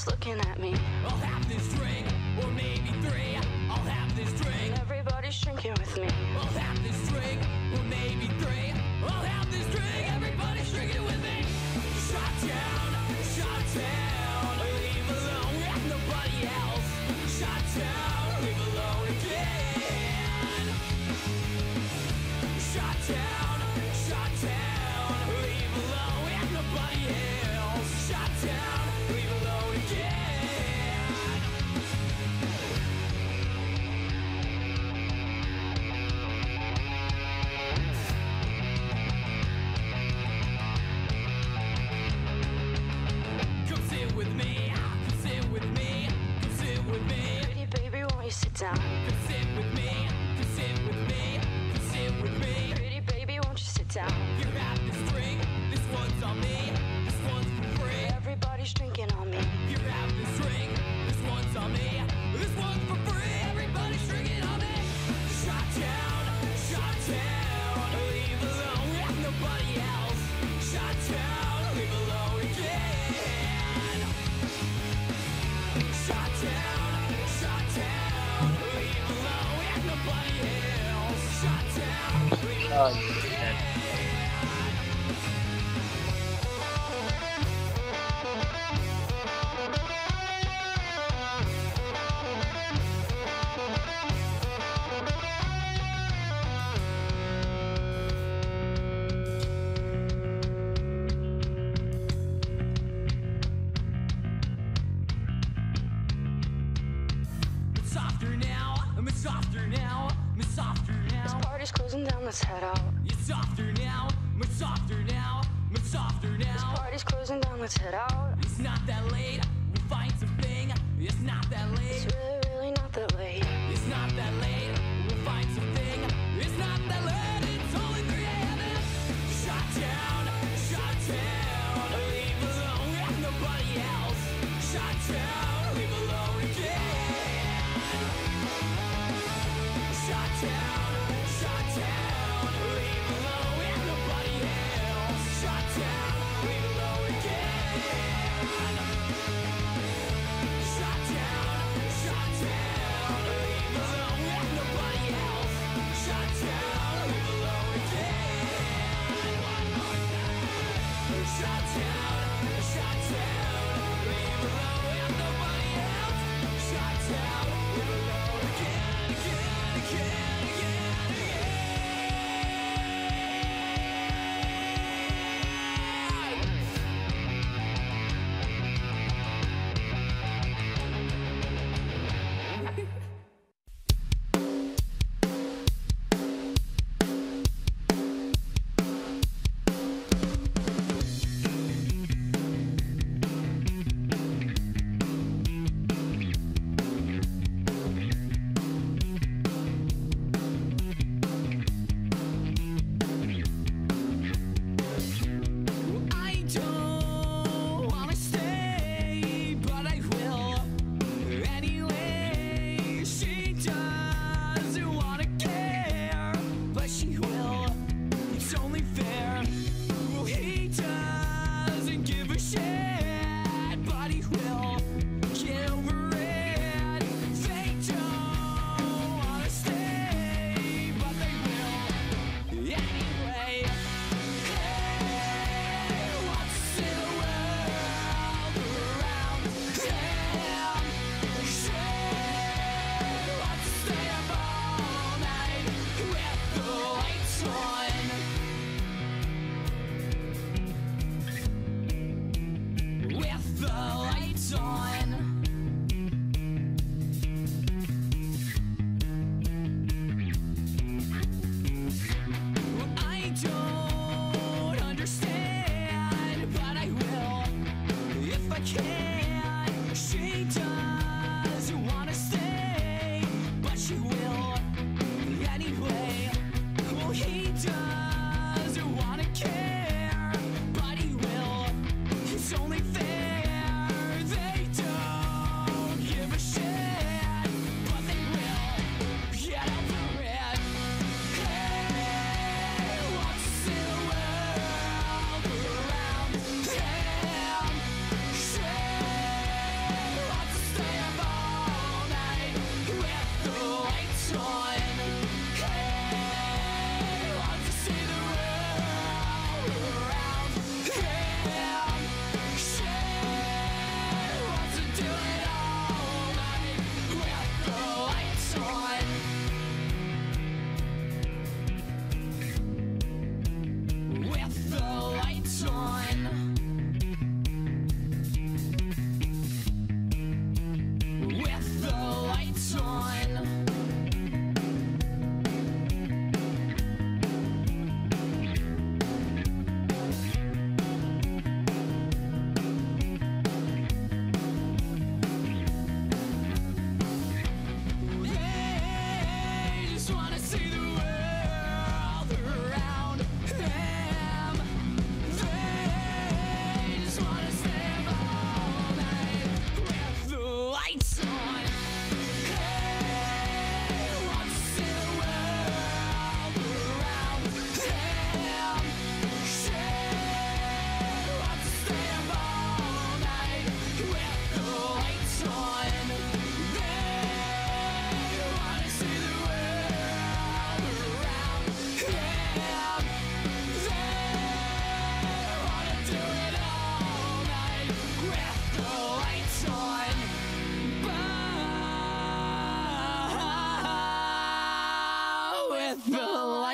else looking at me. I'll have this drink, or maybe three. I'll have this drink. Everybody's drinking with me. I'll have this drink, or maybe three. I'll have this drink. Everybody's drinking with me. Shot down, leave alone with nobody else. Shot down, leave alone again. Shot down, leave alone with nobody else. Shot down, leave alone again. Come sit with me, come sit with me, come sit with me. Pretty baby, won't you sit down? Come sit with me, come sit with me, come sit with me. Pretty baby, won't you sit down? You have this drink, this one's on me, this one's for free. Everybody's drinking on me. You have this drink, this one's on me, this one's for free. Everybody's drinking on me. Shot down, leave alone with nobody else. Shot down, leave alone again. Shot down, leave alone with nobody else. Shot down, leave alone again. It's softer now, it's softer now, it's softer This now. party's closing down, let's head out. It's softer now, it's softer now, it's softer This now. party's closing down, let's head out. It's not that late, we'll find something. It's not that late, It's really not that late. it's not that late, we'll find something. It's not that late, it's only 3 a.m. Shot down, leave alone with nobody else. Shot down, leave alone again. Shot down, leave alone with nobody else. Shot down, leave alone again. Shot down, leave alone with nobody else. Shot down, leave alone again. Shot down, leave alone with nobody else. Shot down, leave alone again, again, again, again, again.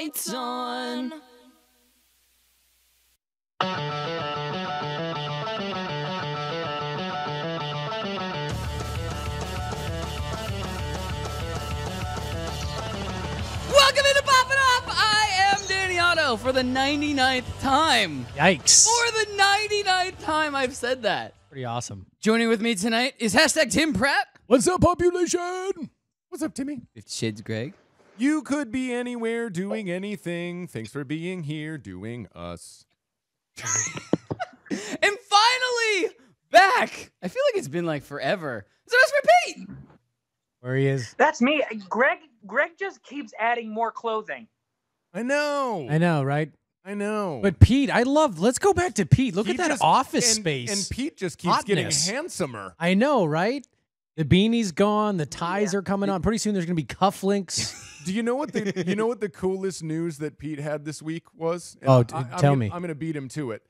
lights on. Welcome into Poppin Off. I am Danny Otto for the 99th time. Yikes. For the 99th time I've said that. Pretty awesome. Joining with me tonight is hashtag Tim Pratt. What's up, population? What's up, Timmy? It's Shid's Greg. You could be anywhere doing anything. Thanks for being here doing us. And finally, back. I feel like it's been like forever. So let's repeat. Where he is. That's me. Greg just keeps adding more clothing. I know. I know, right? I know. But Pete, let's go back to Pete. Look He at that just- office and- space. And Pete just keeps Hotness. getting handsomer. I know, right? The beanie's gone. The ties are coming on. Pretty soon there's going to be cufflinks. Do you know what the coolest news that Pete had this week was? And Oh, I'm tell gonna- me. I'm going to beat him to it.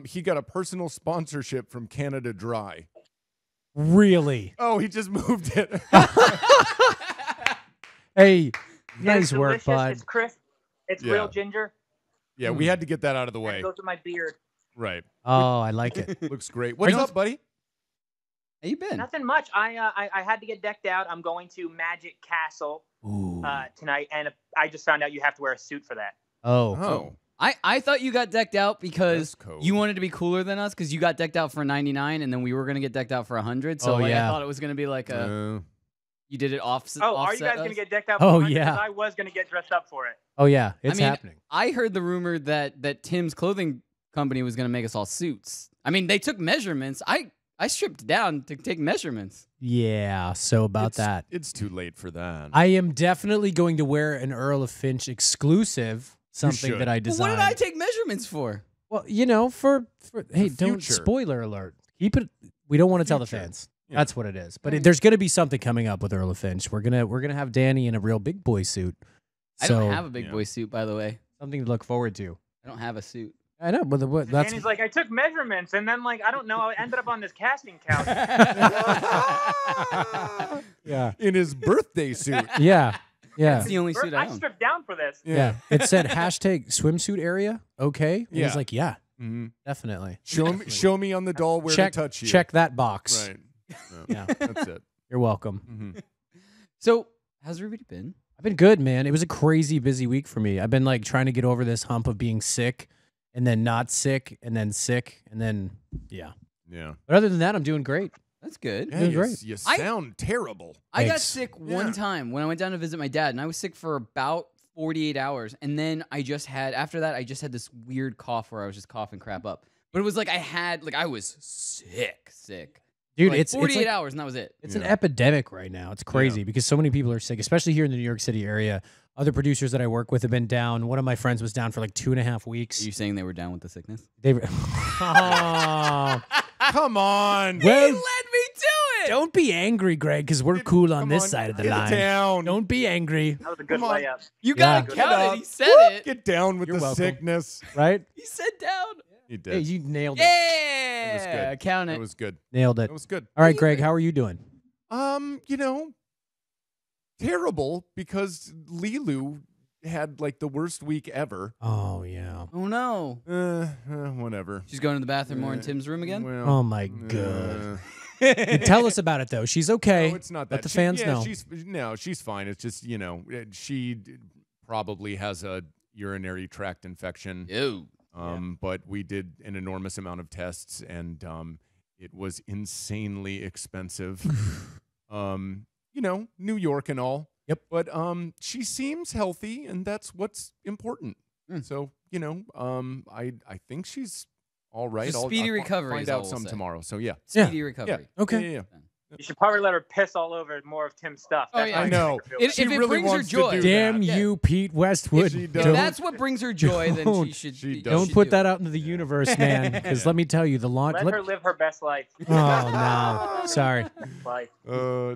He got a personal sponsorship from Canada Dry. Really? Oh, he just moved it. Hey, It's nice work, delicious, bud. It's crisp. It's Yeah. real ginger. Yeah, we had to get that out of the And way. it goes with my beard. Right. Oh, I like it. Looks great. What's up, buddy? How you been? Nothing much. I had to get decked out. I'm going to Magic Castle Ooh. tonight, and I just found out you have to wear a suit for that. Oh. Oh. I thought you got decked out because Dress code. you wanted to be cooler than us because you got decked out for 99 and then we were going to get decked out for 100. So Oh, like, I yeah. thought it was going to be like you did it off. Oh, are you offset guys going us? to get decked out for Oh, 100? yeah. 'Cause I was going to get dressed up for it. Oh, yeah. It's I mean, happening. I heard the rumor that Tim's clothing company was going to make us all suits. I mean, they took measurements. I stripped down to take measurements. Yeah, so about that. It's too late for that. I am definitely going to wear an Earl of Finch exclusive, something should. that I But designed. what did I take measurements for? Well, you know, for hey, The don't future. spoiler alert. Keep it. We don't want to tell the Future. fans. Yeah. That's what it is. But there's going to be something coming up with Earl of Finch. We're gonna have Danny in a real big boy suit. I So don't have a big yeah. boy suit, by the way. something to look forward to. I don't have a suit. I know, but that's And he's like, I took measurements, and then I don't know, I ended up on this casting couch. yeah, In his birthday suit. yeah, yeah, That's the only suit I I own. stripped down for this. yeah. It said hashtag swimsuit area. Okay, and Yeah. he's like, yeah, Mm-hmm. definitely. Show me on the doll where check to touch you. check that box. Right. No, Yeah. That's it. You're welcome. Mm-hmm. So, how's everybody been? I've been good, man. It was a crazy busy week for me. I've been like trying to get over this hump of being sick and then not sick and then sick and then yeah. Yeah. But other than that, I'm doing great. That's good. Yeah, Doing you, great. you I- sound terrible. I got Thanks. sick one Yeah. time when I went down to visit my dad, and I was sick for about 48 hours. And then after that, I just had this weird cough where I was just coughing crap up. But it was like I was sick. Dude, Like it's 48 like, hours, and that was it. it's an Yeah. epidemic right now. It's crazy because so many people are sick, especially here in the New York City area. Other producers that I work with have been down. One of my friends was down for like 2.5 Are weeks. you saying they were down with the sickness? They oh, Come on. well, He led me to it! don't be angry, Greg, because we're cool on Come this on, side of the get line. down. Don't be angry, That was a good Come on. layup. You Yeah. gotta Get count up. it. He said Whoop, it. Get down with You're the welcome. sickness. right? He said down. You did. Hey, you nailed it. Yeah. was good. Count it. That was good. Nailed it. That was good. All right, Greg, how are you doing? You know, terrible because Lilu had like the worst week ever. Oh yeah. Oh, no. Whatever. She's going to the bathroom more in Tim's room again? Well, Oh my god. uh, Tell us about it though. She's okay. No, it's not that. Let the fans know. She's fine. It's just, she probably has a urinary tract infection. Ew. But we did an enormous amount of tests, and it was insanely expensive. New York and all. Yep. But she seems healthy, and that's what's important. Mm. So I think she's all right. Just I'll speedy recovery Find is all out we'll some say. tomorrow. So yeah. Speedy recovery. Okay. Yeah. You should probably let her piss all over more of Tim's stuff. Oh, That's yeah. how I you know. make her feel If She it really brings her wants to joy. do Damn that. Yeah. you, Pete Westwood. She If does. Don't, that's what brings her joy, then don't- she should. she she does. don't should put do that it. out into the universe, man. Because let me tell you, the launch. Let her live her best life. Oh no, sorry. Life.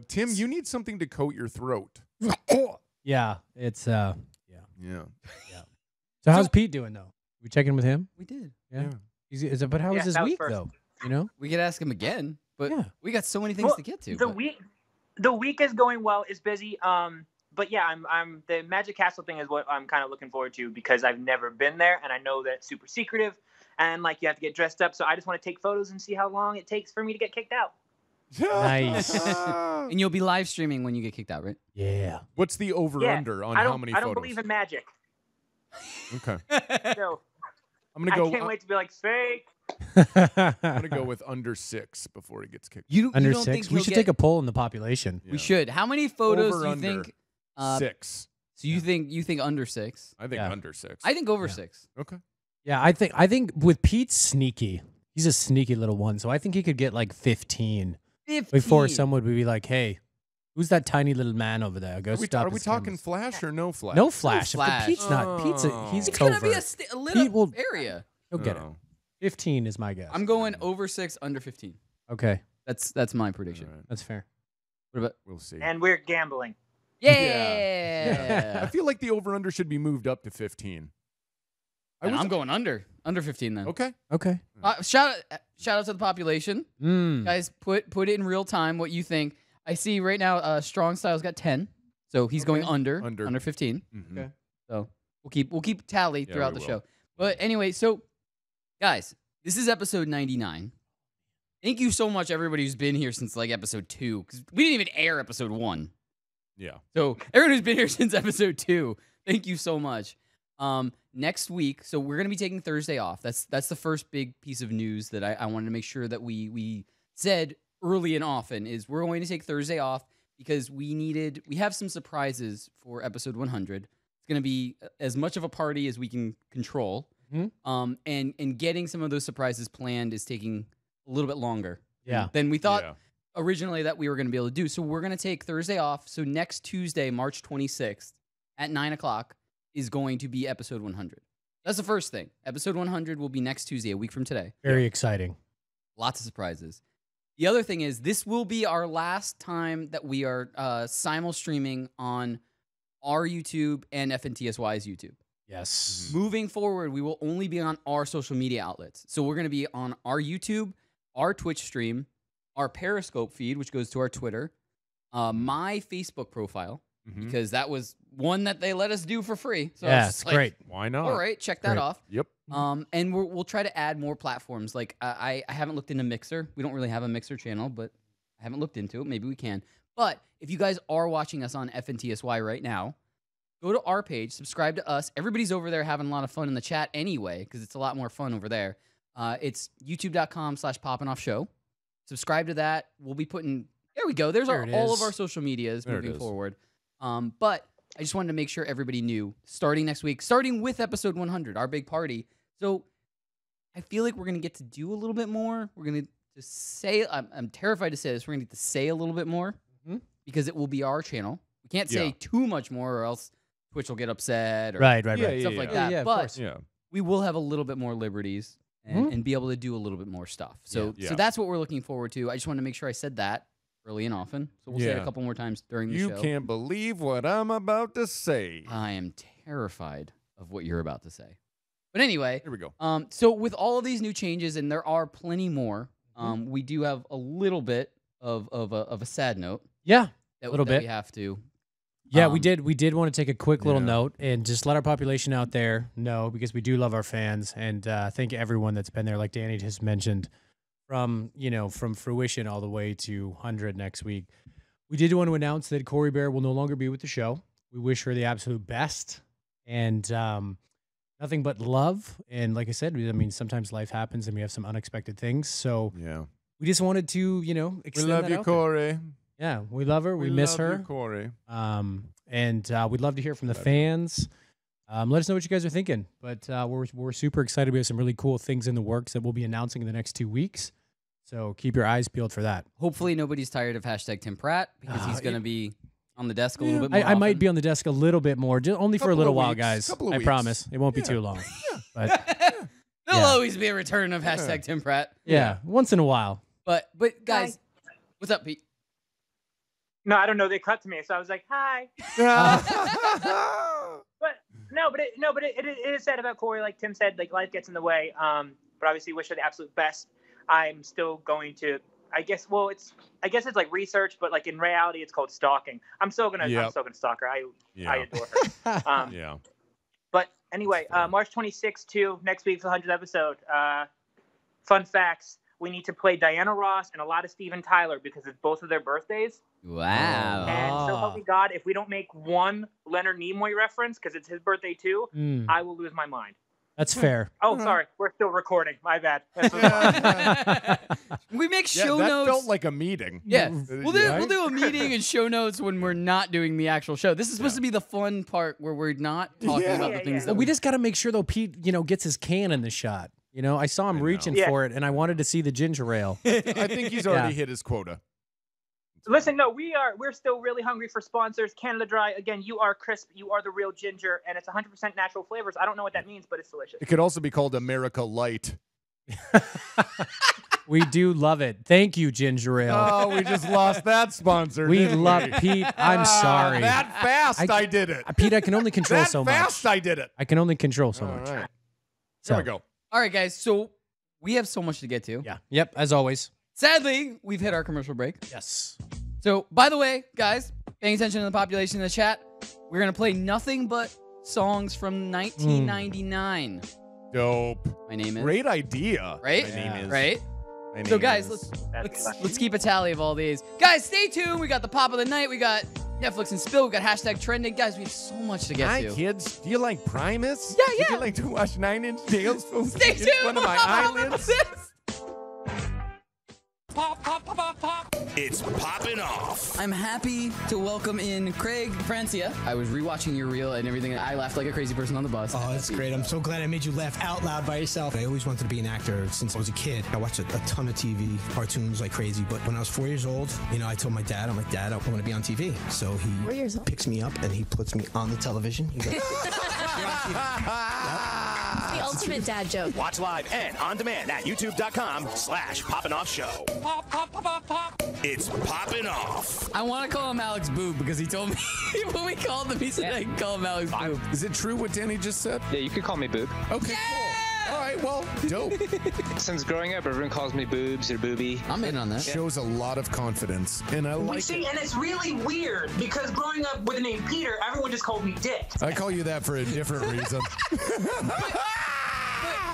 Tim, you need something to coat your throat. Yeah, it's yeah. Yeah. So how's Pete doing though? We checking with him? We did. Yeah. But how was Yeah, his that was week first. though? You know? We could ask him again, but Yeah. we got so many things Well, to get to. The but- week is going well. It's busy. but yeah, I'm the Magic Castle thing is what I'm kind of looking forward to because I've never been there and I know that it's super secretive and like you have to get dressed up. So I just want to take photos and see how long it takes for me to get kicked out. Nice. And you'll be live streaming when you get kicked out, right? Yeah. What's the over/under on how many I don't photos? believe in magic. Okay. So I'm gonna I go. can't wait to be like fake. I'm gonna go with under 6 before he gets kicked. You Under don't 6. think We you'll should get- take a poll in the population. We should. How many photos Over, do you under. think? 6. So you think under 6? I think Yeah. under 6. I think over Yeah. 6. Okay. Yeah, I think with Pete's sneaky. He's a sneaky little one, so I think he could get like 15 before 15. someone would be like, "Hey, who's that tiny little man over there? Go Are we, stop." are we his talking cameras." flash or no flash? No flash. flash. If Pete's not. Pete's he's It's covert. gonna be a lit Pete up will- area. He'll get it. Oh. 15 is my guess. I'm going over 6, under 15. Okay, That's my prediction. All right. that's fair. What about? We'll see. And we're gambling. Yeah. I feel like the over/under should be moved up to 15. I'm going under 15 then. Okay. Okay. Shout out to the population, Mm. guys. Put it in real time. What you think? I see right now. Strong Style's got 10, so he's going under 15. Mhm. Okay. So we'll keep tally Yeah, throughout we the will. show. But anyway, so guys, this is episode 99. Thank you so much, everybody who's been here since like episode 2, because we didn't even air episode 1. Yeah. So everyone who's been here since episode 2, thank you so much. Next week, so we're gonna be taking Thursday off. That's the first big piece of news that I wanted to make sure that we said early and often is we're going to take Thursday off because we have some surprises for episode 100. It's gonna be as much of a party as we can control. Mhm. And getting some of those surprises planned is taking a little bit longer Yeah. than we thought Yeah. originally that we were going to be able to do. So we're going to take Thursday off. So next Tuesday, March 26th at 9 o'clock is going to be episode 100. That's the first thing. Episode 100 will be next Tuesday, a week from today. Very exciting. Lots of surprises. The other thing is this will be our last time that we are simul streaming on our YouTube and FNTSY's YouTube. Yes. Moving forward, we will only be on our social media outlets. So we're going to be on our YouTube, our Twitch stream, our Periscope feed, which goes to our Twitter, my Facebook profile, Mhm. because that was one that they let us do for free. So I was Yeah, just it's like, great. Why not? All right, check that Great. off. Yep. And we'll try to add more platforms. Like I haven't looked into Mixer. We don't really have a Mixer channel, but I haven't looked into it. Maybe we can. But if you guys are watching us on FNTSY right now, go to our page, subscribe to us. Everybody's over there having a lot of fun in the chat anyway, because it's a lot more fun over there. It's youtube.com/Poppin Off Show. Subscribe to that. We'll be putting, there we go. There's There it all of is. our social medias There it moving is. forward. But I just wanted to make sure everybody knew, starting next week, starting with episode 100, our big party. So I feel like we're going to get to do a little bit more. We're going to say, I'm terrified to say this, we're going to get to say a little bit more Mhm. because it will be our channel. We can't say Yeah. too much more or else Twitch will get upset or Right, right, Yeah, right. yeah, stuff yeah. like Yeah, that. yeah, of But course. Yeah. we will have a little bit more liberties and be able to do a little bit more stuff. So Yeah. so that's what we're looking forward to. I just wanted to make sure I said that early and often. So we'll say it a Yeah. couple more times during the You show. can't believe what I'm about to say. I am terrified of what you're about to say. But anyway, Here we go. so with all of these new changes, and there are plenty more, Mm-hmm. we do have a little bit of a sad note Yeah. that, Little that bit. we have to. Yeah, Um, we did want to take a quick little Yeah. note and just let our population out there know, because we do love our fans, and thank everyone that's been there, like Danny just mentioned, from fruition all the way to 100 next week. We did want to announce that Corey Bear will no longer be with the show. We wish her the absolute best, and nothing but love. And like I said, I mean, sometimes life happens and we have some unexpected things. So Yeah. we just wanted to, We extend love that you, out there. Corey. Yeah, we love her. We miss love her. you, Corey. And we'd love to hear from the Love you. fans. Let us know what you guys are thinking. But we're super excited. We have some really cool things in the works that we'll be announcing in the next 2 weeks. So keep your eyes peeled for that. Hopefully nobody's tired of hashtag Tim Pratt because he's going to be on the desk a little bit more I might often. be on the desk a little bit more, just only for a Couple little of while, weeks, guys. couple of I weeks. promise. It won't be Yeah. too long. But There'll Yeah. always be a return of hashtag Tim Pratt. yeah, once in a while. But guys, what's up, Pete? No, I don't know. They cut to me, so I was like, "Hi." But it is sad about Corey. Like Tim said, like life gets in the way. But obviously, wish her the absolute best. I'm still going to I guess it's like research, but like in reality, it's called stalking. I'm still gonna stalk her. I adore her. Yeah. But anyway, March 26th too. Next week for the 100th episode. Fun facts: we need to play Diana Ross and a lot of Steven Tyler because it's both of their birthdays. Wow. And so help me God, if we don't make one Leonard Nimoy reference because it's his birthday too, I will lose my mind. That's fair. Oh, sorry, we're still recording. My bad. We make show that notes. felt like a meeting. Yeah, we'll do a meeting and show notes when we're not doing the actual show. This is supposed to be the fun part where we're not talking about the things that We just got to make sure though Pete, gets his can in the shot. I saw him reaching for it, and I wanted to see the ginger ale. I think he's already hit his quota. Listen, no, we're still really hungry for sponsors. Canada Dry, again, you are crisp, you are the real ginger, and it's 100% natural flavors. I don't know what that means, but it's delicious. It could also be called America Light. We do love it. Thank you, ginger ale. Oh, we just lost that sponsor. We didn't love Pete. I'm sorry. That fast I did it. Pete, I can only control so much. That fast I did it. I can only control so All much. right. So, There we go. All right, guys. So we have so much to get to. Yeah. Yep. As always. Sadly, we've hit our commercial break. Yes. So, by the way, guys, paying attention to the population in the chat, we're going to play nothing but songs from 1999. Dope. My name is. Great idea. Right? My name is. Right? My name So, guys, is- let's keep a tally of all these. Guys, stay tuned. We got the pop of the night. We got Netflix and Spill. We got hashtag trending. Guys, we have so much to get Hi, to. kids. Do you like Primus? Yeah, Would yeah. you like to watch 9 Inch Nails? Stay It's tuned. one of my eyelids. It's Poppin' Off. I'm happy to welcome in Craig Francia. I was rewatching your reel and everything. I laughed like a crazy person on the bus. Oh, that's great. I'm so glad I made you laugh out loud by yourself. I always wanted to be an actor since I was a kid. I watched a ton of TV, cartoons like crazy. But when I was 4 years old, I told my dad, I'm like, Dad, I want to be on TV. So he picks me up and he puts me on the television. He goes, The ultimate dad joke. Watch live and on demand at youtube.com/PoppinOffShow. It's Poppin' Off. I want to call him Alex Boob because he told me when we called him, he said I can call him Alex Boob. Is it true what Danny just said? Yeah, you could call me Boob. Okay, cool. All right, well, dope. Since growing up, everyone calls me Boobs or Booby. I'm in on that. Shows a lot of confidence, and I like it. And it's really weird because growing up with the name Peter, everyone just called me Dick. I call you that for a different reason.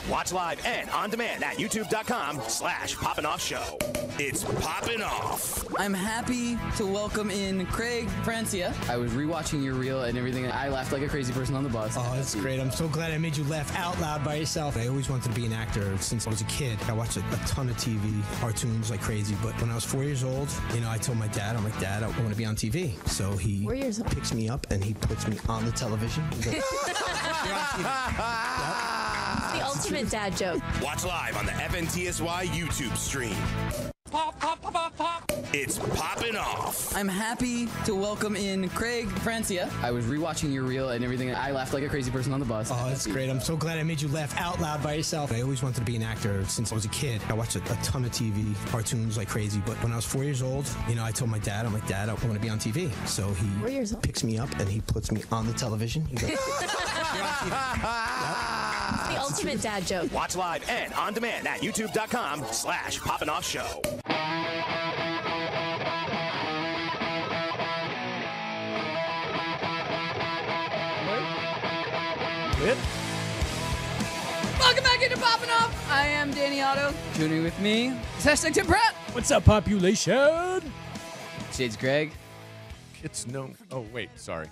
Watch live and on demand at youtube.com/PoppinOffShow. It's Poppin' Off. I'm happy to welcome in Craig Francia. I was rewatching your reel and everything. I laughed like a crazy person on the bus. oh, that's great. I'm so glad I made you laugh out loud by yourself. I always wanted to be an actor since I was a kid. I watched a ton of TV, cartoons like crazy. But when I was 4 years old, I told my dad, I'm like, Dad, I want to be on TV. So he picks me up and he puts me on the television. He goes, The ultimate dad joke. Watch live on the FNTSY YouTube stream. It's Poppin' Off. I'm happy to welcome in Craig Francia. I was rewatching your reel and everything. I laughed like a crazy person on the bus. oh, that's great. I'm so glad I made you laugh out loud by yourself. I always wanted to be an actor since I was a kid. I watched a ton of TV, cartoons like crazy. But when I was 4 years old, I told my dad, I'm like, Dad, I want to be on TV. So he picks me up and he puts me on the television. He goes, The ultimate dad joke. Watch live and on demand at youtube.com/PoppinOffShow. Welcome back into Poppin' Off. I am Danny Otto. Tuning with me is hashtag Tim Pratt. What's up, population? Shades Greg. It's no. Oh wait, sorry.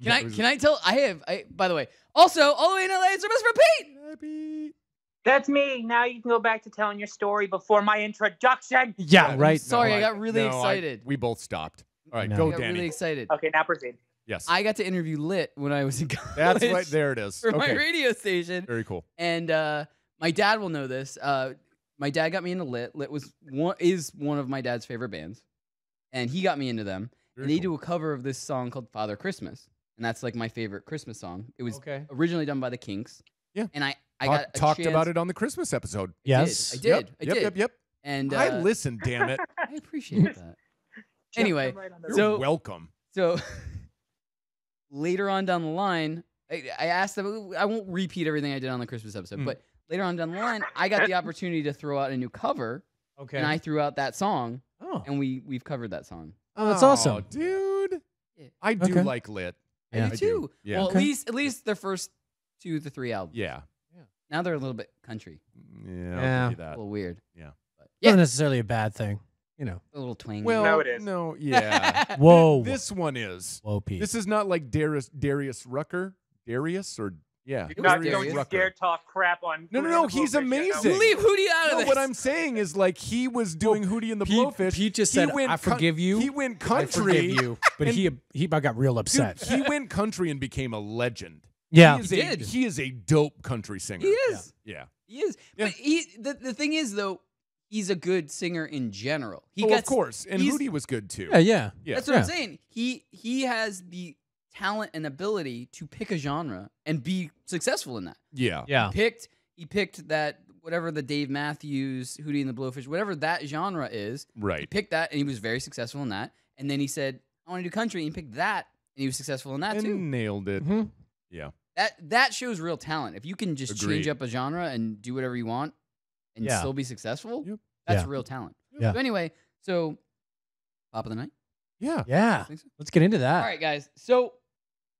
Can I tell? By the way, also all the way in LA, it's our best friend Pete. That's me. Now you can go back to telling your story before my introduction. Yeah, right. Sorry, I got really excited. We both stopped. All right, No. go, I got Danny. really excited. Okay, now proceed. Yes, I got to interview Lit when I was in college. that's right. There it is. For my Okay, radio station. very cool. And my dad will know this. My dad got me into Lit. Lit is one of my dad's favorite bands, and he got me into them. Very and they cool. do a cover of this song called "Father Christmas," and that's like my favorite Christmas song. It was Okay. originally done by the Kinks. Yeah. And I got a talked chance- about it on the Christmas episode. Yes. I did. Yep. And I listened. Damn it. I appreciate that. Anyway, You're So- welcome. So later on down the line, I asked them. I won't repeat everything I did on the Christmas episode, but later on down the line, I got the opportunity to throw out a new cover, Okay. and I threw out that song, Oh. and we've covered that song. Oh, that's awesome. dude. Yeah. I do Okay. like Lit. I do too. Yeah. Well, Okay. at least their first 2 to 3 albums. Yeah. Now they're a little bit country, Yeah. Yeah. I'll give you a that. little weird. Yeah. But Not necessarily a bad thing. You know. a little twangy. Well, No, it is. no, yeah. Whoa. This one is. Whoa, Pete. This is not like Darius Rucker. Darius or yeah. It was Not Darius. don't you dare talk crap on. No, Hootie no, and the he's Blowfish. amazing. Leave Hootie out of No, this. what I'm saying is like he was doing Hootie and the Blowfish. Pete just He said, went "I forgive you." He went I country. forgive you, but and- he got real Dude, upset. he went country and became a legend. Yeah. He is a dope country singer. He is. Yeah. He is. Yeah. But the thing is though, he's a good singer in general. He Oh, gets, of course. And he's- Hootie was good too. Yeah. Yeah. That's what I'm saying. He has the talent and ability to pick a genre and be successful in that. Yeah. Yeah. He picked that whatever the Dave Matthews, Hootie and the Blowfish, whatever that genre is. He Right. picked that and he was very successful in that. And then he said, I want to do country, and he picked that and he was successful in that And too. nailed it. Mhm. Yeah. That shows real talent. If you can just Agreed. change up a genre and do whatever you want and Yeah. still be successful, Yep. that's Yeah. real talent. Yeah. So anyway, so pop of the night. Yeah. Yeah. Think so? Let's get into that. All right, guys. So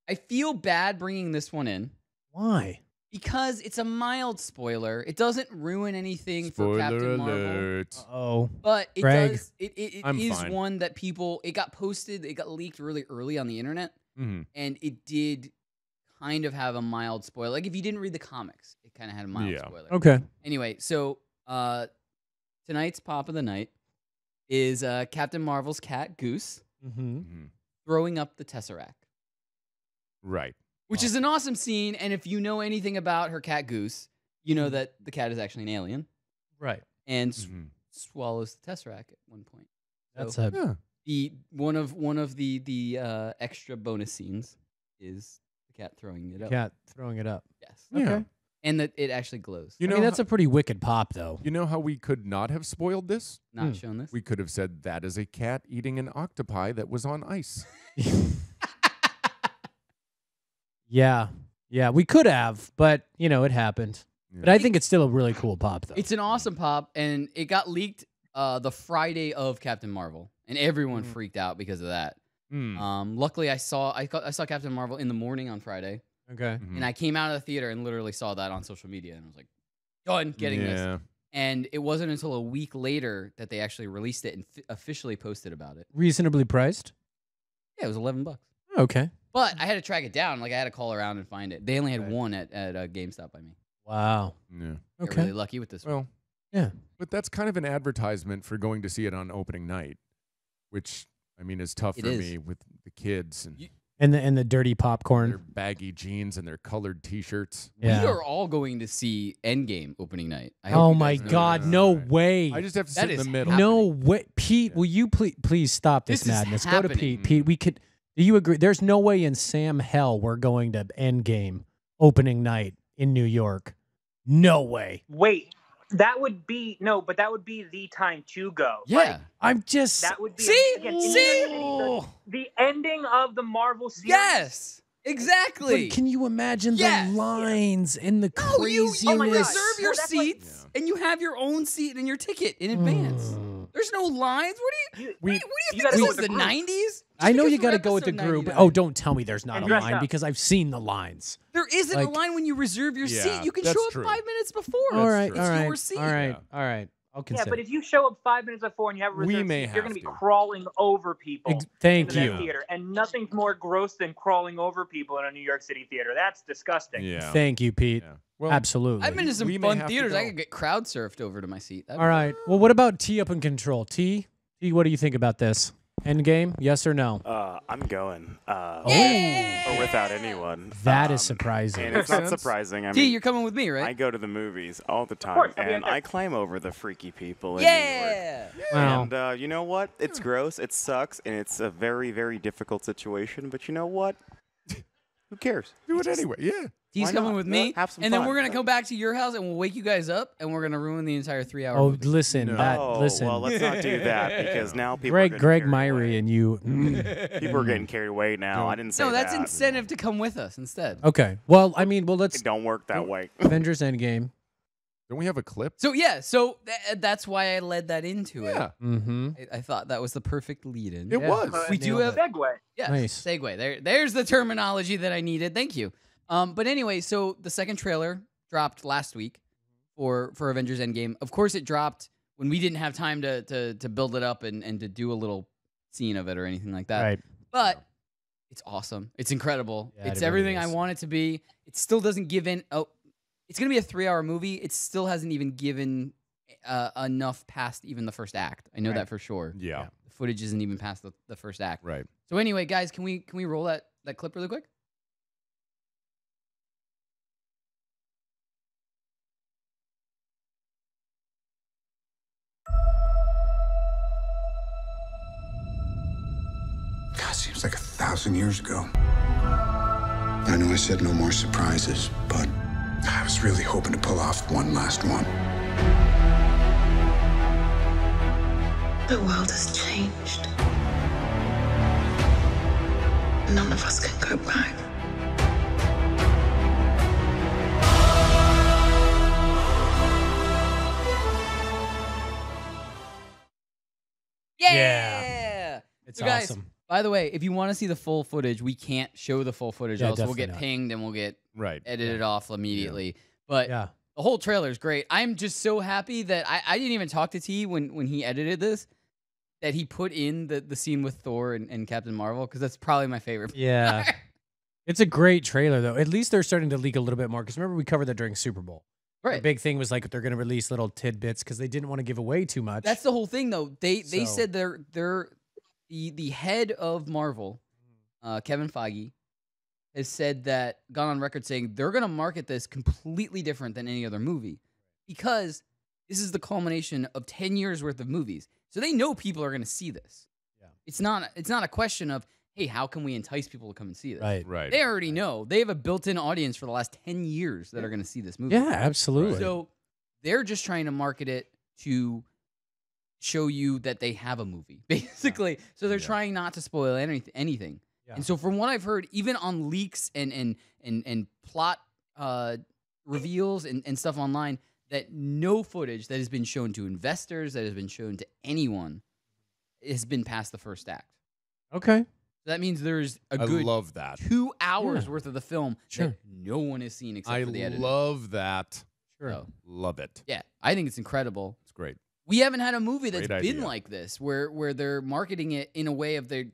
I feel bad bringing this one in Why? because it's a mild spoiler. It doesn't ruin anything for Spoiler Captain Marvel, alert. Oh. but it Greg. does. It I'm is fine. one that people. It got posted. It got leaked really early on the internet, Mhm. and it did kind of have a mild spoiler. Like if you didn't read the comics, it kind of had a mild Yeah. spoiler. Okay. Anyway, so tonight's pop of the night is Captain Marvel's cat Goose Mm-hmm. Mhm. throwing up the Tesseract, Right. which is an awesome scene. And if you know anything about her cat Goose, you know that the cat is actually an alien Right. and Mhm. swallows the Tesseract at one point. That's So a Yeah. the one of the extra bonus scenes is the cat throwing it up. cat throwing it up. Yes, Yeah. Okay. and that it actually glows. You I know, mean, that's a pretty wicked pop, though. you know how we could not have spoiled this? Not shown this. We could have said that is a cat eating an octopi that was on ice. Yeah. Yeah. We could have, but, you know, it happened. Yeah. But I think it's still a really cool pop, though. It's an awesome pop, and it got leaked the Friday of Captain Marvel, and everyone freaked out because of that. Mm. Luckily, I saw Captain Marvel in the morning on Friday, okay. Mhm. and I came out of the theater and literally saw that on social media, and I was like, done getting this. And it wasn't until a week later that they actually released it and officially posted about it. Reasonably priced? Yeah, it was $11. Okay. But I had to track it down. Like I had to call around and find it. They only had Right. one at GameStop by me. Wow. Yeah. Got Okay. really lucky with this one. Well, Yeah. but that's kind of an advertisement for going to see it on opening night, which I mean is tough It for is. me with the kids and And the dirty their popcorn. baggy jeans and their colored T-shirts. Yeah. We are all going to see Endgame opening night. I hope Oh you my guys know God! that. No Right. way! I just have to That sit in is the middle. happening. No way, Pete. Yeah. Will you please stop this, This is madness? Go to happening. Pete. Pete, we could. Do you agree? There's no way in Sam hell we're going to Endgame opening night in New York. No way. Wait, that would be but that would be the time to go. Yeah. Like, I'm just. that would be See? again, in See? New York City, the ending of the Marvel series. Yes. Exactly. But can you imagine Yes. the lines and the No, you craziness? reserve your No, that's like- seats and you have your own seat and your ticket in advance. Mm. There's no lines. What do you You think gotta this go is with the the group. 90s? I know Just you because got to we're go with the episode group. 99. Oh, don't tell me there's not And a dress line up. because I've seen the lines. There isn't Like- a line when you reserve your Yeah, seat. You can that's show up true. 5 minutes before. All right, true. all It's right, your seat. all right, Yeah. all right. I'll Yeah, consider. but if you show up 5 minutes before and you have a We reserved may seat, you're going to have be to. crawling over people. Thank in that you. theater, and nothing's more gross than crawling over people in a New York City theater. That's disgusting. Yeah. Thank you, Pete. Yeah. Well, Absolutely. I've been to some we may fun have to theaters. I go. could get crowd surfed over to my seat. That'd All be right. Well, what about T up in control? T, what do you think about this? Endgame? Yes or no? I'm going. Yeah! Or without anyone. That is surprising. And it's not Makes sense. surprising. I T, mean, you're coming with me, I right? go to the movies all the time, course, I'll be and right there. I climb over the freaky people in New York. Yeah. Wow. And you know what? It's gross, it sucks, and it's a very, very difficult situation, but you know what? Who cares? do it anyway. Yeah. He's Why coming not? with me, Have some and then fun. we're gonna go back to your house, and we'll wake you guys up, and we're gonna ruin the entire 3-hour. Oh, movie. listen, No. listen. Well, let's not do that because now people are Greg getting carried Myrie away. and you. People are getting carried away now. I didn't say No, that's that. incentive to come with us instead. Okay. Well, I mean, It let's don't work that way. Avengers Endgame. Don't we have a clip? So that's why I led that into it. Mm-hmm. I thought that was the perfect lead-in. It was. We do have segue. Yes, Nice. segue. There's the terminology that I needed. Thank you. But anyway, so the second trailer dropped last week for Avengers Endgame. Of course, it dropped when we didn't have time to build it up and to do a little scene of it or anything like that. Right. But it's awesome. It's incredible. Yeah, It's it really everything I is. want it to be. It still doesn't give in. Oh, it's going to be a 3-hour movie. It still hasn't even given enough past even the first act. I know that for sure. Yeah. The footage isn't even past the first act. Right. So anyway, guys, can we roll that clip really quick? God, seems like 1,000 years ago. I know I said no more surprises, but I was really hoping to pull off one last one. The world has changed. None of us can go back. Yeah. It's So guys, awesome. by the way, if you want to see the full footage, we can't show the full footage, Yeah, else we'll definitely get not. pinged and we'll get Right. edited off immediately. But Yeah. the whole trailer is great. I'm just so happy that I didn't even talk to T when he edited this, that he put in the scene with Thor and Captain Marvel, because that's probably my favorite. Yeah. It's a great trailer, though. At least they're starting to leak a little bit more. Because remember, we covered that during Super Bowl. The Right. big thing was like they're going to release little tidbits because they didn't want to give away too much. That's the whole thing, though. They So- said they're the head of Marvel, Kevin Feige, has said that, gone on record saying they're going to market this completely different than any other movie, because this is the culmination of 10 years worth of movies. So they know people are going to see this. Yeah. It's not a question of, hey, how can we entice people to come and see this? right. Right. They already know. They have a built-in audience for the last 10 years that are going to see this movie. Yeah, absolutely. So they're just trying to market it to show you that they have a movie, basically. So they're trying not to spoil anything. Yeah. And so from what I've heard, even on leaks and plot reveals and stuff online, that no footage that has been shown to investors, that has been shown to anyone, has been past the first act. Okay. That means there's a I good love that. 2 hours Yeah. worth of the film Sure. that no one has seen except I for the editor. love that. Sure. So, Love it. yeah, I think it's incredible. It's great. We haven't had a movie that's Great been idea. like this, where they're marketing it in a way of they're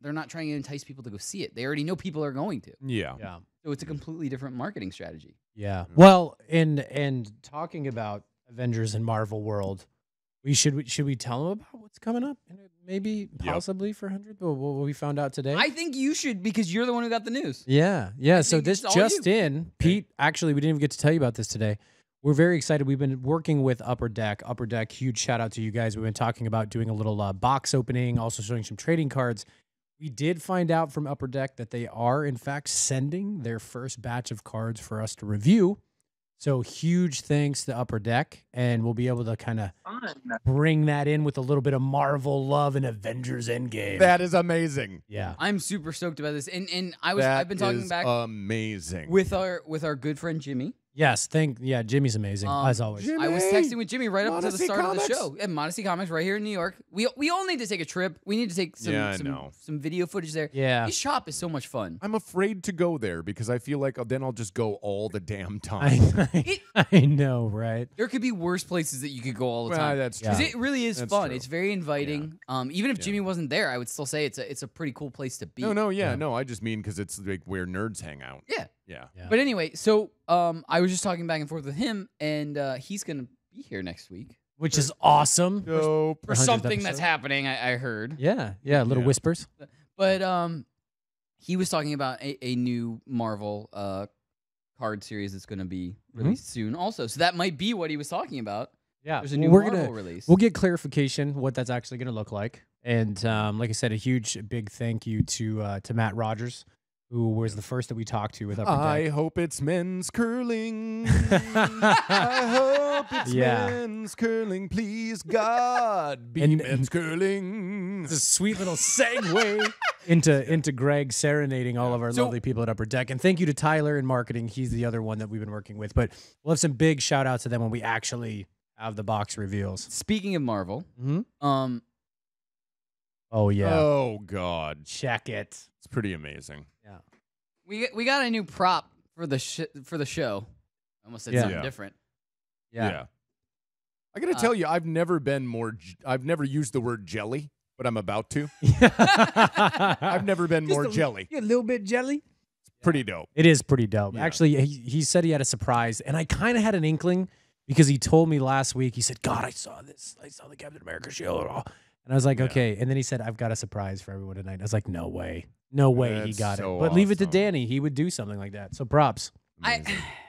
not trying to entice people to go see it. They already know people are going to. Yeah. Yeah. So it's a completely different marketing strategy. Yeah. Well, and talking about Avengers and Marvel World, should we tell them about what's coming up? And maybe possibly for 100, but what we found out today. I think you should, because you're the one who got the news. Yeah. So think this it's all just you. in, Pete. Actually, we didn't even get to tell you about this today. We're very excited. We've been working with Upper Deck. Upper Deck, huge shout out to you guys. We've been talking about doing a little box opening, also showing some trading cards. We did find out from Upper Deck that they are, in fact, sending their first batch of cards for us to review. So huge thanks to Upper Deck, and we'll be able to kind of bring that in with a little bit of Marvel love and Avengers Endgame. That is amazing. Yeah. I'm super stoked about this, and I've been That talking is back amazing. with our good friend Jimmy. Yes, Jimmy's amazing, as always. I was texting with Jimmy right up to the Modesty start of Comics. the show. At Modesty Comics right here in New York. We all need to take a trip. We need to take some video footage there. Yeah. His shop is so much fun. I'm afraid to go there because I feel like then I'll just go all the damn time. I know, right? There could be worse places that you could go all the Well, time. that's Because true. it really is That's fun. true. It's very inviting. Even if Jimmy wasn't there, I would still say it's a pretty cool place to be. No, I just mean because it's like where nerds hang out. Yeah. Yeah. But anyway, so I was just talking back and forth with him, and he's gonna be here next week, Which is awesome. Dope. for 100th something that's episode. happening. I heard. Yeah, little Yeah. whispers. But he was talking about a new Marvel card series that's going to be released soon also. So that might be what he was talking about. Yeah, There's a new we're Marvel gonna release. We'll get clarification what that's actually going to look like, and like I said, a huge big thank you to Matt Rogers who was the first that we talked to with Upper I Deck. hope it's men's curling. I hope it's men's curling. Please, God, be men's curling. It's a sweet little segue into Greg serenading all of our lovely people at Upper Deck. And thank you to Tyler in marketing. He's the other one that we've been working with. But we'll have some big shout outs to them when we actually have the box reveals. Speaking of Marvel, oh yeah. Oh God. Check it. It's pretty amazing. Yeah. we got a new prop for the show. I almost said something different. Yeah. I got to tell you, I've never used the word jelly, but I'm about to. I've never been more jelly. A little bit jelly. It's pretty dope. It is pretty dope. Yeah. Actually, he said he had a surprise, and I kind of had an inkling because he told me last week. He said, "God, I saw this. I saw the Captain America show." And I was like, okay. And then he said, "I've got a surprise for everyone tonight." I was like, no way. No way he That's got so it. But leave it to awesome. Danny. He would do something like that. So props.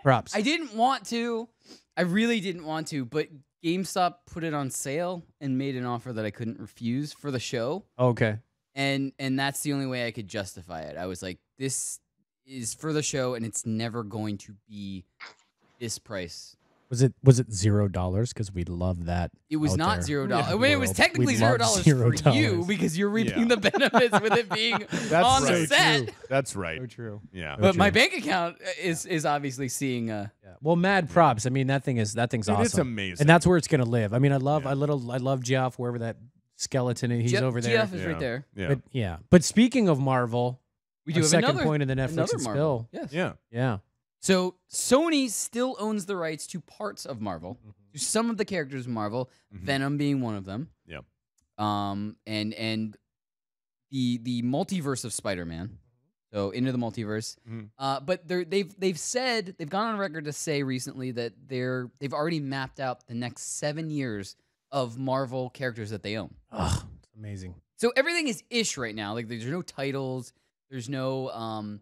Props. I didn't want to. I really didn't want to, but GameStop put it on sale and made an offer that I couldn't refuse for the show. Okay. And that's the only way I could justify it. I was like, this is for the show, and it's never going to be this price. Was it $0? Because we love that. It was out not there. $0. I mean, it was technically We love $0 for you because you're reaping the benefits with it being on the set. That's right. So true. Yeah. But my bank account is obviously seeing. Well, mad props. I mean, that thing's awesome. It's amazing, and that's where it's gonna live. I mean, I love Geoff wherever that skeleton is. He's over there. Geoff is right there. Yeah. But speaking of Marvel, We do our have second another point in the Netflix and Marvel. spill. Yes. Yeah. So Sony still owns the rights to parts of Marvel, to some of the characters of Marvel, Venom being one of them. Yeah. And the multiverse of Spider-Man. So into the multiverse. But they've gone on record to say recently that they've already mapped out the next 7 years of Marvel characters that they own. Oh, it's amazing. So everything is ish right now. Like there's no titles, there's no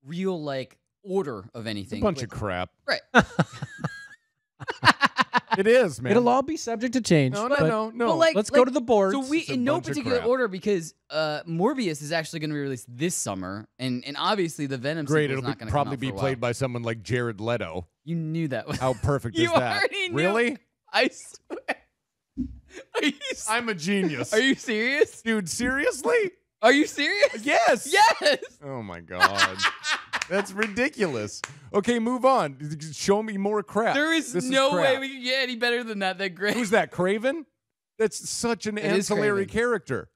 real like order of anything. It's a bunch of crap. Right. It is, man. It'll all be subject to change. No. But like, let's go to the board. So It's a in no bunch of particular crap. order because Morbius is actually going to be released this summer, and obviously the Venom Great. sequel is It'll not going to probably come be out for a played while. by someone like Jared Leto. You knew that. How perfect You is that? already knew. Really? I swear. I'm a genius. Are you serious? Dude, seriously? Are you serious? Yes. Yes. Oh my God. That's ridiculous. Okay, move on. Show me more crap. There is This no way crap. we can get any better than that. That great. Who's that, Craven? That's such an It is ancillary Kraven. character.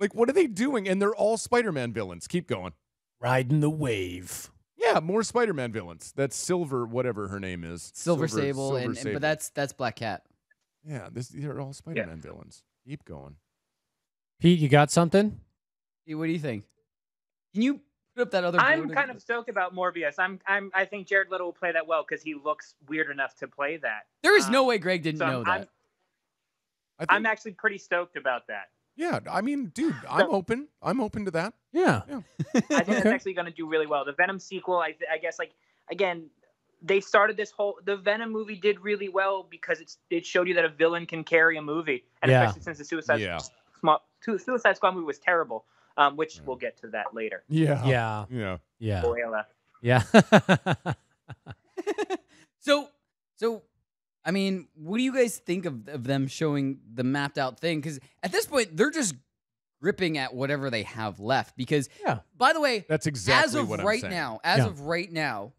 Like, what are they doing? And they're all Spider-Man villains. Keep going. Riding the wave. Yeah, more Spider-Man villains. That's Silver, whatever her name is. Silver Sable, Silver Sable. but that's Black Cat. Yeah, these are all Spider-Man villains. Keep going. Pete, you got something? Hey, what do you think? Can you put up that other? I'm board kind of stoked about Morbius. I think Jared Leto will play that well because he looks weird enough to play that. There is no way Greg didn't so know that. I'm actually pretty stoked about that. Yeah, I mean, dude, I'm open. I'm open to that. Yeah. I think that's actually going to do really well. The Venom sequel, I guess, like, again, they started the Venom movie did really well because it showed you that a villain can carry a movie, and especially since the Suicide Squad movie was terrible, which we'll get to that later. Yeah. Spoiler. Yeah. So, I mean, what do you guys think of them showing the mapped out thing? Because at this point, they're just gripping at whatever they have left. Because, by the way, that's exactly as of what right I'm saying. now, of right now,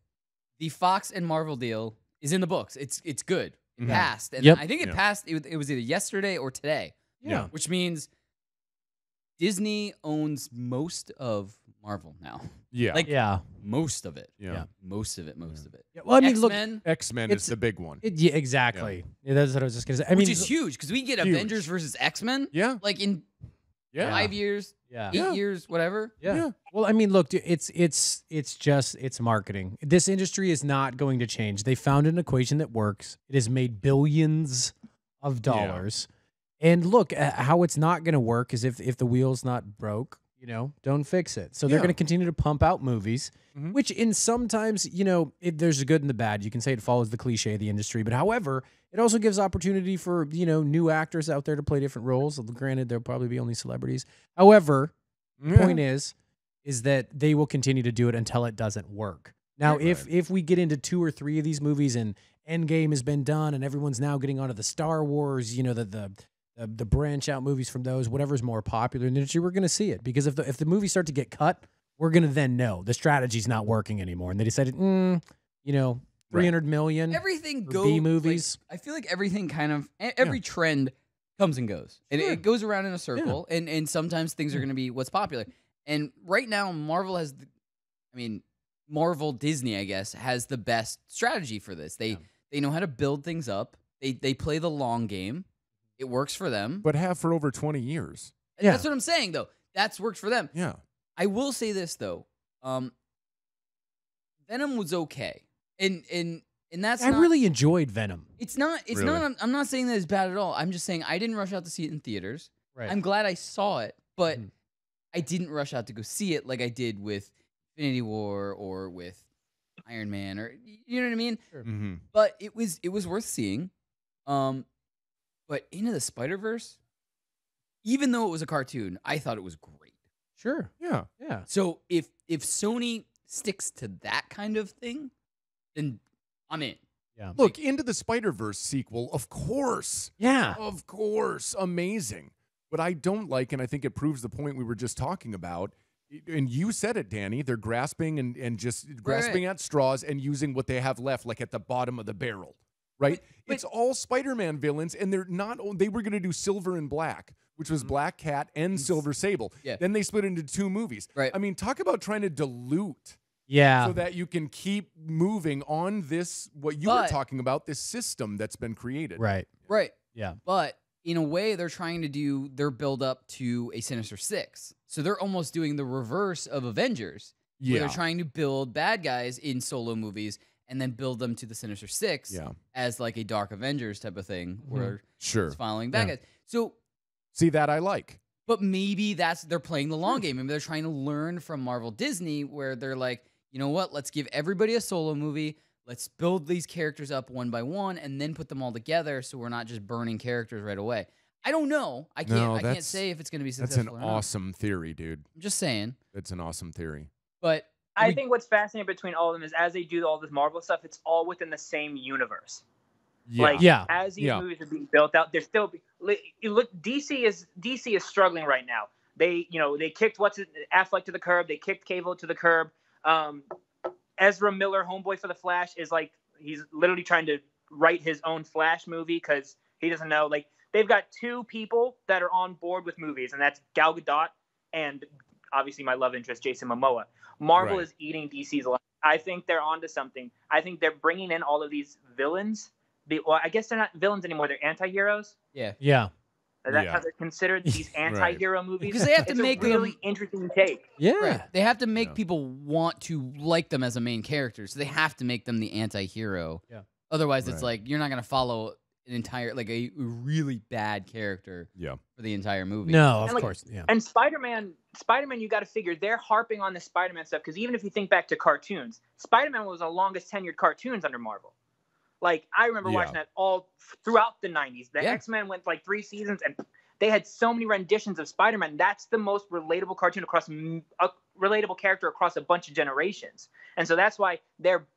the Fox and Marvel deal is in the books. It's good. It passed, and I think it passed. It was either yesterday or today. Yeah. Which means Disney owns most of Marvel now. Yeah. Like Yeah. most of it. Yeah. Most of it. Yeah, well, I mean, look, X-Men, X-Men is the big one. Yeah, exactly. Yeah, that's what I was just gonna say. I which mean, is huge because we get huge. Avengers versus X-Men. Yeah. Like in 5 years, Yeah. 8 years, whatever. Yeah. Well, I mean, look, dude, it's marketing. This industry is not going to change. They found an equation that works. It has made billions of dollars. And look, how it's not going to work is if the wheel's not broke, don't fix it. So they're going to continue to pump out movies, which in sometimes, there's a good and the bad. You can say it follows the cliche of the industry, but however, it also gives opportunity for, new actors out there to play different roles. Granted, there'll probably be only celebrities. However, the point is is that they will continue to do it until it doesn't work. Now, if we get into 2 or 3 of these movies and Endgame has been done and everyone's now getting onto the Star Wars, the branch out movies from those, whatever's more popular in the industry, we're going to see it. Because if the movies start to get cut, we're going to then know the strategy's not working anymore. And they decided, 300 million Everything for goes B movies. I feel like everything kind of every trend comes and goes. And it goes around in a circle. And sometimes things are going to be what's popular. And right now, Marvel has, Marvel Disney, I guess, has the best strategy for this. They know how to build things up. They play the long game. It works for them. But have for over 20 years. And that's what I'm saying, though. That's worked for them. Yeah. I will say this, though. Venom was okay. And that's I really enjoyed Venom. It's not. I'm not saying that it's bad at all. I'm just saying I didn't rush out to see it in theaters. Right. I'm glad I saw it, but I didn't rush out to go see it like I did with Infinity War or with Iron Man, or you know what I mean. Sure. Mm-hmm. But it was worth seeing. But Into the Spider-Verse, even though it was a cartoon, I thought it was great. Sure. Yeah. Yeah. So if Sony sticks to that kind of thing, then I'm in. Yeah. Look, Into the Spider-Verse sequel, of course. Yeah. Of course. Amazing. But I don't like, and I think it proves the point we were just talking about, and you said it, Danny, they're grasping and just grasping at straws and using what they have left, like at the bottom of the barrel, right? But it's all Spider-Man villains, and they were going to do Silver and Black, which was Black Cat and Silver Sable. Yeah. Then they split into 2 movies. Right. I mean, talk about trying to dilute. Yeah. So that you can keep moving on this, what you were talking about, this system that's been created. Right. Right. Yeah. But in a way, they're trying to do their build up to a Sinister Six. So they're almost doing the reverse of Avengers. Yeah. Where they're trying to build bad guys in solo movies and then build them to the Sinister Six as like a Dark Avengers type of thing where it's following bad guys. So see, that I like. But maybe they're playing the long game. Maybe they're trying to learn from Marvel Disney where they're like, you know what? Let's give everybody a solo movie. Let's build these characters up one by one and then put them all together so we're not just burning characters right away. I don't know. I can't say if it's going to be successful. That's an awesome theory, dude. I'm just saying. That's an awesome theory. But I think what's fascinating between all of them is as they do all this Marvel stuff, it's all within the same universe. As these movies are being built out, they're still DC is struggling right now. They kicked Affleck to the curb. They kicked Cable to the curb. Ezra Miller, homeboy for the Flash, is like he's literally trying to write his own Flash movie because he doesn't know. Like they've got 2 people that are on board with movies, and that's Gal Gadot and obviously my love interest Jason Momoa. Marvel is eating DC's alive. I think they're onto something. I think they're bringing in all of these villains. Well, I guess they're not villains anymore. They're anti-heroes. Yeah. Yeah. That's how they're considered, these anti-hero movies. Because they have to make a really interesting take. Yeah. Right. They have to make people want to like them as a main character. So they have to make them the anti-hero. Yeah. Otherwise, it's like you're not going to follow an entire, like a really bad character for the entire movie. No, of course. Yeah. And Spider-Man, you got to figure they're harping on the Spider-Man stuff because even if you think back to cartoons, Spider-Man was the longest tenured cartoons under Marvel. Like, I remember watching that all throughout the 90s. The X-Men went like 3 seasons, and they had so many renditions of Spider-Man. That's the most relatable cartoon across a relatable character across a bunch of generations. And so that's why they're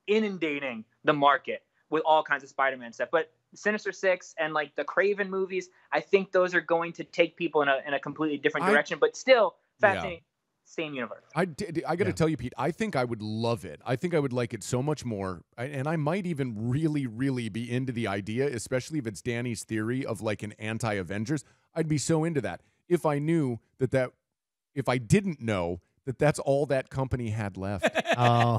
inundating the market with all kinds of Spider-Man stuff. But Sinister Six and like the Craven movies, I think those are going to take people in a completely different direction, but still fascinating. Same universe. I got to tell you, Pete, I think I would love it. I think I would like it so much more. And I might even really, really be into the idea, especially if it's Danny's theory of like an anti-Avengers. I'd be so into that if I knew if I didn't know that that's all that company had left. Oh.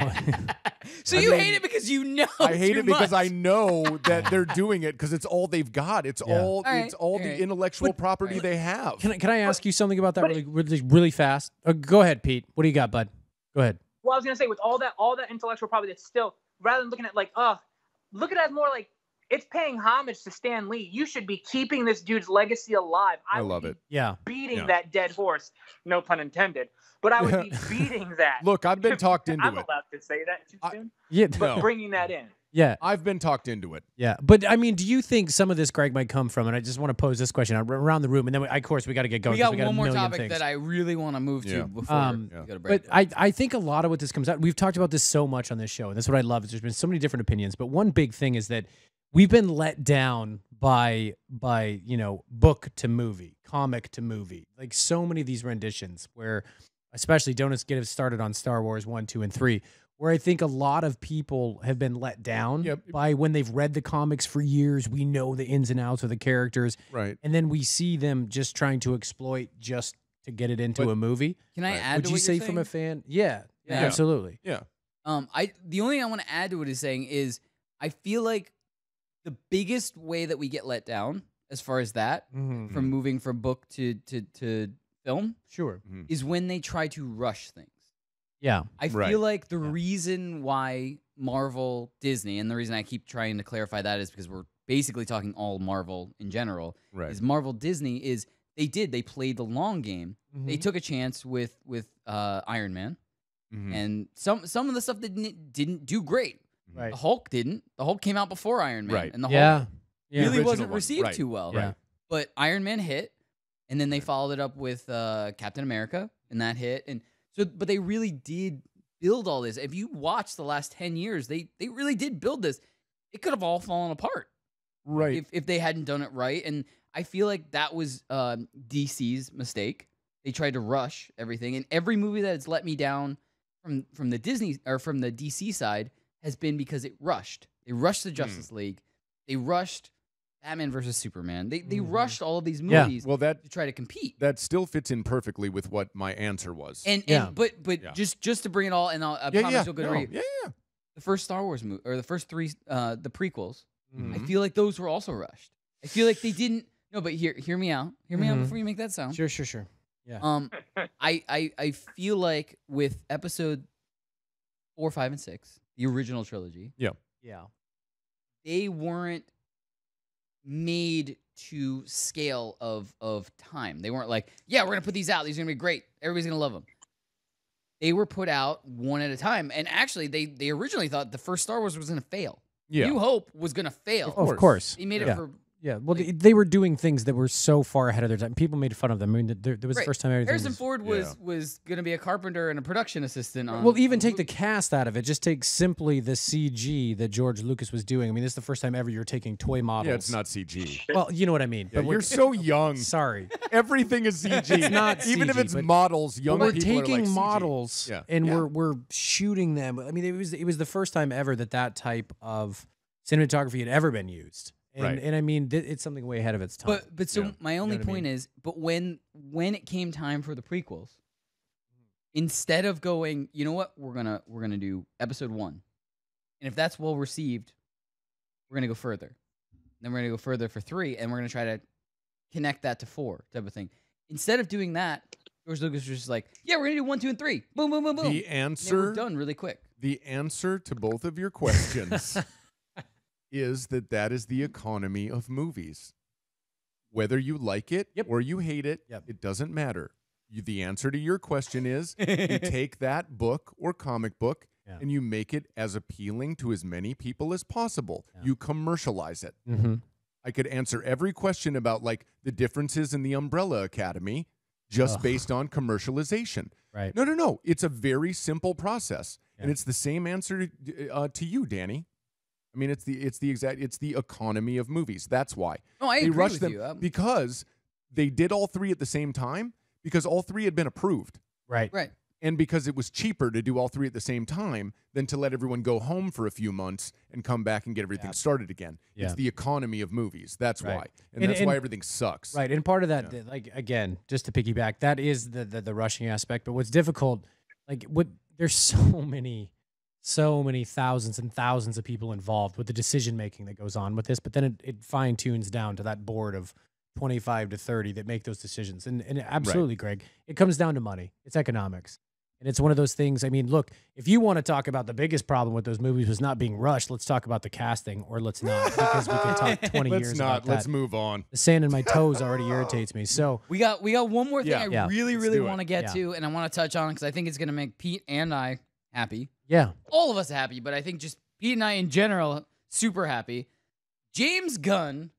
So you hate it because you know. I hate it because much. I know that they're doing it because it's all they've got. It's all the intellectual property they have. Can I ask you something about that really fast? Go ahead, Pete. What do you got, bud? Go ahead. Well, I was gonna say with all that intellectual property, that's still rather than looking at like look at it as more like it's paying homage to Stan Lee. You should be keeping this dude's legacy alive. I love it. Yeah. Beating that dead horse. No pun intended. But I would be beating that. Look, I've been talked into I'm it. allowed to say that too soon. Yeah. But bringing that in. Yeah. I've been talked into it. Yeah, but I mean, do you think some of this, Greg, might come from? And I just want to pose this question around the room, and then of course we got to get going. We got 'cause one more a million topic things. that I really want to move to before we go to break. But I think a lot of what this comes out, we've talked about this so much on this show, and that's what I love. Is there's been so many different opinions, but one big thing is that we've been let down by book to movie, comic to movie, like so many of these renditions where, especially don't get us started on Star Wars 1, 2, and 3. Where I think a lot of people have been let down by when they've read the comics for years. We know the ins and outs of the characters. Right. And then we see them just trying to exploit just to get it into a movie. Can I add Would to you what say you're from a saying? fan? Yeah, absolutely. Yeah. The only thing I want to add to what he's saying is I feel like the biggest way that we get let down as far as that from moving from book to film Sure. is when they try to rush things. Yeah. I feel like the reason why Marvel, Disney, and the reason I keep trying to clarify that is because we're basically talking all Marvel in general, is Marvel, Disney is they played the long game. They took a chance with Iron Man, and some of the stuff that didn't do great. Right. The Hulk didn't. The Hulk came out before Iron Man, and the Yeah. Hulk Yeah. really Original wasn't one. received Right. too well. Yeah. But Iron Man hit, and then they followed it up with Captain America, and that hit, and so, but they really did build all this. If you watch the last 10 years, they really did build this. It could have all fallen apart, Right. if they hadn't done it right. And I feel like that was DC's mistake. They tried to rush everything, and every movie that has let me down from the Disney or from the DC side has been because it rushed. They rushed the Justice League. They rushed Batman versus Superman. They rushed all of these movies Well, to try to compete. that still fits in perfectly with what my answer was. But just to bring it all, and I promise you'll go to read. Yeah. The first Star Wars movie, or the first three, the prequels, I feel like those were also rushed. I feel like they didn't. No, but hear me out. Hear me out before you make that sound. Sure. Yeah. I feel like with episode 4, 5, and 6, the original trilogy, Yeah. they weren't made to scale of time. They weren't like, yeah, we're gonna put these out. These are gonna be great. Everybody's gonna love them. They were put out one at a time, and actually, they originally thought the first Star Wars was gonna fail. Yeah. New Hope was gonna fail. Of course. They made it for. Yeah, well, they were doing things that were so far ahead of their time. People made fun of them. I mean, there was the first time everything Harrison was... Ford was going to be a carpenter and a production assistant on. Well, even take the cast out of it. Just take simply the CG that George Lucas was doing. I mean, this is the first time ever you're taking toy models. Yeah, it's not CG. Well, you know what I mean. Yeah, you're so young. Sorry. Everything is CG. It's not Even CG, if it's but models, young we're people are taking like CG. models Yeah. and we're shooting them. I mean, it was the first time ever that type of cinematography had ever been used. And I mean, it's something way ahead of its time. But so my only point is, but when it came time for the prequels, instead of going, you know what, we're gonna do episode 1, and if that's well received, we're gonna go further. Then we're gonna go further for 3, and we're gonna try to connect that to 4 type of thing. Instead of doing that, George Lucas was just like, yeah, we're gonna do 1, 2, and 3. Boom, boom, boom, boom. The answer, they were done really quick. The answer to both of your questions is that is the economy of movies. Whether you like it or you hate it, it doesn't matter. The answer to your question is you take that book or comic book and you make it as appealing to as many people as possible. You commercialize it. I could answer every question about like the differences in the Umbrella Academy just based on commercialization. Right. No. It's a very simple process. And it's the same answer to you, Danny. I mean, it's the economy of movies. That's why. No, I they agree rushed with them you. because they did all 3 at the same time because all 3 had been approved. Right. And because it was cheaper to do all 3 at the same time than to let everyone go home for a few months and come back and get everything started again. Yeah. It's the economy of movies. That's Right. why. And that's why everything sucks. Right. And part of that, like, again, just to piggyback, that is the rushing aspect. But what's difficult, like, there's so many thousands and thousands of people involved with the decision making that goes on with this, but then it fine tunes down to that board of 25 to 30 that make those decisions. And absolutely, Greg, it comes down to money. It's economics. And it's one of those things. I mean, look, if you want to talk about the biggest problem with those movies was not being rushed, let's talk about the casting, or let's not, because we could talk 20 years about that. Let's move on. The sand in my toes already irritates me. So we got one more thing I really do want to it. get to, and I want to touch on because I think it's going to make Pete and I happy. Yeah. All of us are happy, but I think just Pete and I in general super happy. James Gunn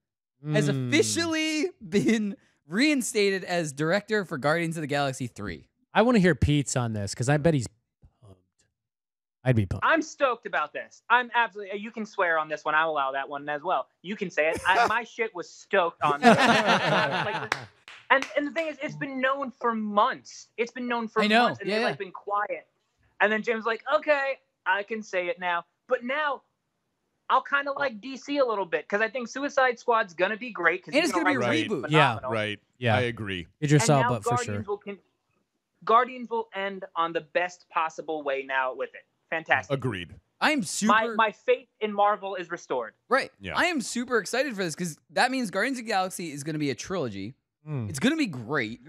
has officially been reinstated as director for Guardians of the Galaxy 3. I want to hear Pete's on this because I bet he's pumped. I'd be pumped. I'm stoked about this. I'm absolutely. You can swear on this one. I'll allow that one as well. You can say it. My shit was stoked on this. And the thing is, it's been known for months. It's been known for months, and they've been quiet. And then Jim's like, "Okay, I can say it now." But now, I'll kind of like DC a little bit because I think Suicide Squad's gonna be great. And it's gonna be a reboot. Yeah, right. Yeah, I agree. Idris Elba for sure. Guardians will end on the best possible way now with it. Fantastic. Agreed. I am super. My faith in Marvel is restored. Right. Yeah. I am super excited for this because that means Guardians of the Galaxy is going to be a trilogy. It's going to be great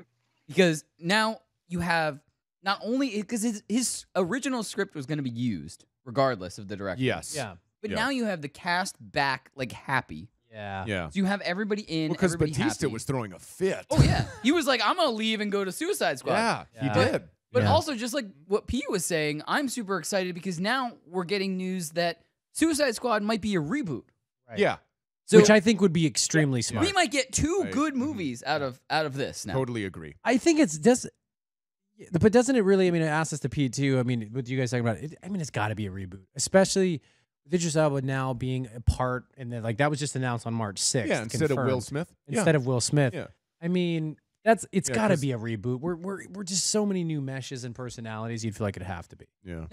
because now you have not only because his original script was going to be used regardless of the director. Yes. Yeah. But now you have the cast back like happy. Yeah. Yeah. So you have everybody in. Because everybody Batista happy. was throwing a fit. Oh yeah. He was like, I'm gonna leave and go to Suicide Squad. Yeah, he did. But also, just like what Pete was saying, I'm super excited because now we're getting news that Suicide Squad might be a reboot. Right. Yeah. So which I think would be extremely smart. we might get two good movies out of this now. Totally agree. I think it's just, but doesn't it really? I mean, it asks us to Pete too. I mean, what you guys talking about? I mean, it's got to be a reboot, especially with Idris Elba now being a part, and then like that was just announced on March 6th. Yeah, instead of Will Smith. Instead of Will Smith. Yeah. I mean, it's got to be a reboot. We're just so many new meshes and personalities. You'd feel like it'd have to be. Yeah.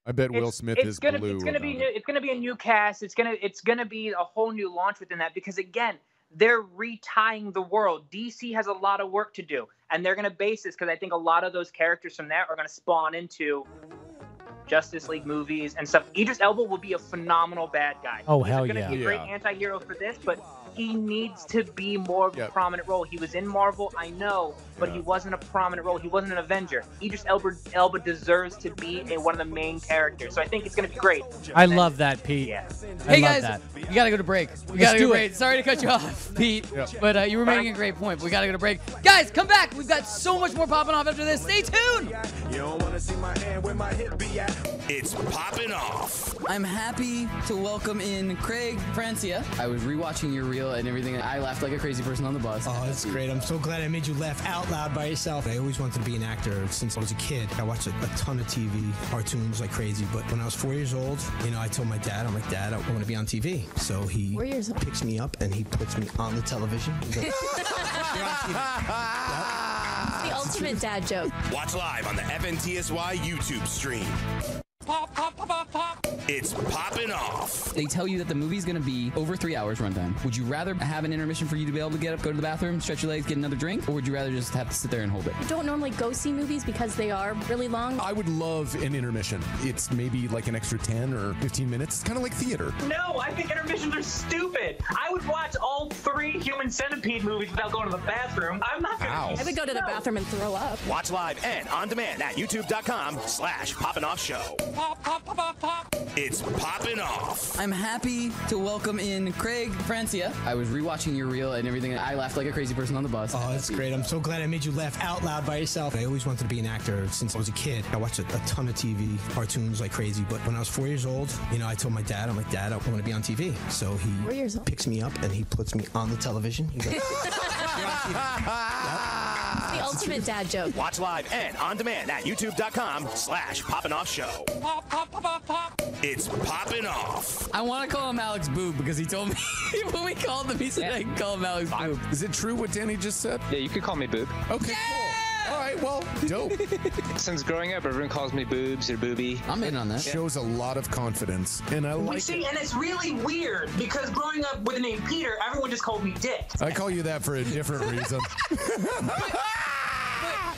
I bet Will Smith is blue. It's gonna be new. It's gonna be a new cast. It's gonna be a whole new launch within that because again, they're retying the world. DC has a lot of work to do, and they're gonna base this because I think a lot of those characters from there are gonna spawn into Justice League movies and stuff. Idris Elba will be a phenomenal bad guy. Oh, He's hell gonna yeah. be a great anti-hero for this, but he needs to be more of a prominent role. He was in Marvel, I know, but he wasn't a prominent role. He wasn't an Avenger. Idris Elba deserves to be one of the main characters. So I think it's going to be great. I love that, Pete. Yeah. Hey guys, we gotta go to break. We gotta go to break. it. Sorry to cut you off, Pete, but you were making a great point. We gotta go to break. Guys, come back. We've got so much more popping off after this. Stay tuned. You don't wanna see my hand where my hip be at. It's Poppin' Off. I'm happy to welcome in Craig Francia. I was rewatching your reel and everything. I laughed like a crazy person on the bus. Oh, that's great. I'm so glad I made you laugh out loud by yourself. I always wanted to be an actor since I was a kid. I watched a ton of TV, cartoons like crazy. But when I was 4 years old, I told my dad, I'm like, Dad, I want to be on TV. So he picks me up and he puts me on the television. He's like, The ultimate dad joke. Watch live on the FNTSY YouTube stream. Pop, pop, pop, pop, pop. It's Poppin' Off. They tell you that the movie's going to be over 3 hours runtime. Would you rather have an intermission for you to be able to get up, go to the bathroom, stretch your legs, get another drink, or would you rather just have to sit there and hold it? I don't normally go see movies because they are really long. I would love an intermission. It's maybe like an extra 10 or 15 minutes. It's kind of like theater. No, I think intermissions are stupid. I would watch all 3 Human Centipede movies without going to the bathroom. I'm not gonna. I would go to the bathroom and throw up. Watch live and on demand at youtube.com/Poppin' Off Show. Pop, pop, pop, pop, pop. It's Poppin' Off. I'm happy to welcome in Craig Francia. I was rewatching your reel and everything. I laughed like a crazy person on the bus. oh, that's great. I'm so glad I made you laugh out loud by yourself. I always wanted to be an actor since I was a kid. I watched a ton of TV, cartoons like crazy. But when I was 4 years old, I told my dad, I'm like, Dad, I want to be on TV. So he picks me up and he puts me on the television. He's like, The ultimate dad joke. Watch live and on demand at youtube.com/Poppin' Off Show. Pop, pop, pop, pop, pop. It's Poppin' Off. I want to call him Alex Boob because he told me when we called him, he said I can call him Alex Boob. Is it true what Danny just said? Yeah, you could call me Boob. Okay, cool. All right, well, dope. Since growing up, everyone calls me Boobs or Booby. I'm in on that. Shows a lot of confidence, and I like See, and it's really weird because growing up with the name Peter, everyone just called me Dick. I call you that for a different reason.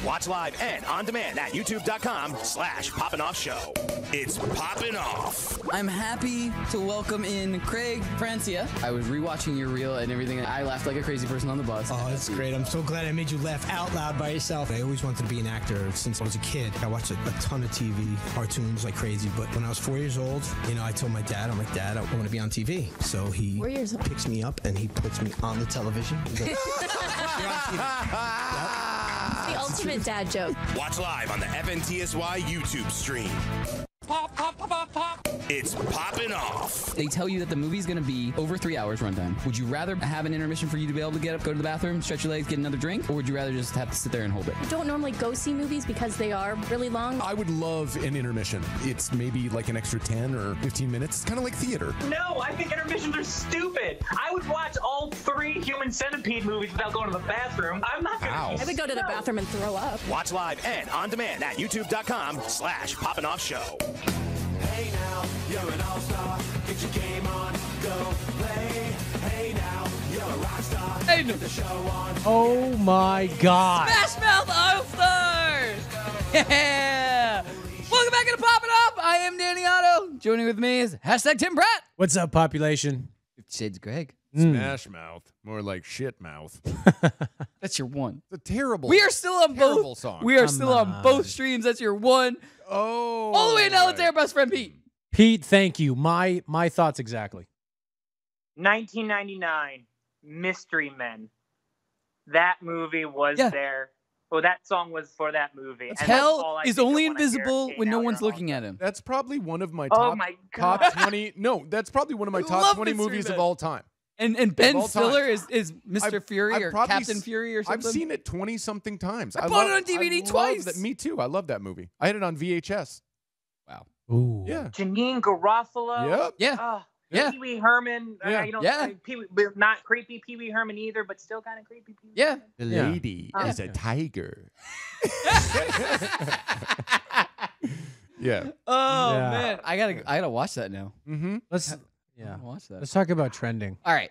Watch live and on demand at youtube.com/Poppin' Off Show. It's Poppin' Off. I'm happy to welcome in Craig Francia. I was rewatching your reel and everything. I laughed like a crazy person on the bus. oh, that's great. I'm so glad I made you laugh out loud by yourself. I always wanted to be an actor since I was a kid. I watched a ton of TV, cartoons like crazy. But when I was 4 years old, I told my dad, I'm like, Dad, I want to be on TV. So he picks me up and he puts me on the television. He's like, The ultimate dad joke. Watch live on the FNTSY YouTube stream. It's Poppin' Off. They tell you that the movie's going to be over 3 hours runtime. Would you rather have an intermission for you to be able to get up, go to the bathroom, stretch your legs, get another drink? Or would you rather just have to sit there and hold it? I don't normally go see movies because they are really long. I would love an intermission. It's maybe like an extra 10 or 15 minutes. It's kind of like theater. No, I think intermissions are stupid. I would watch all 3 Human Centipede movies without going to the bathroom. I'm not going I would go to the bathroom and throw up. Watch live and on demand at youtube.com/Poppin' Off Show. Hey now, you're an all-star. Get your game on, go play. Hey now, you're a rock star. Hey, Get the show on. Oh my God. Smash Mouth All-Stars! Yeah! Welcome back to Poppin' Off. I am Danny Otto. Joining with me is #Tim Pratt. What's up, population? 50 Shades Greg. Smash mouth. More like shit mouth. That's your one. It's a terrible. We are still on terrible both. song. We are still on both streams. That's your one. Oh. All the way now, let's air best friend Pete. Pete, thank you. My thoughts exactly. 1999, Mystery Men. That movie was there. Well, that song was for that movie. And Hell is only invisible when no one's looking at him. That's probably one of my Oh top, my top God. 20. No, that's probably one of my I top love 20 Mystery movies Men. of all time. And Of Ben all time. Stiller is Mr. Fury I've or probably Captain Fury or something. I've seen it 20-something times. I bought it on DVD love twice. That, me too. I love that movie. I had it on VHS. Wow. Ooh. Yeah. Janine Garofalo. Yep. Yeah. Yeah. Pee Wee Herman. Yeah. Yeah. Not creepy Pee Wee Herman either, but still kind of creepy Pee Wee Yeah. The Yeah. lady is a tiger. Yeah. Oh Yeah. man, I gotta watch that now. Mm-hmm. Let's Yeah, watch that. let's talk about trending. All right,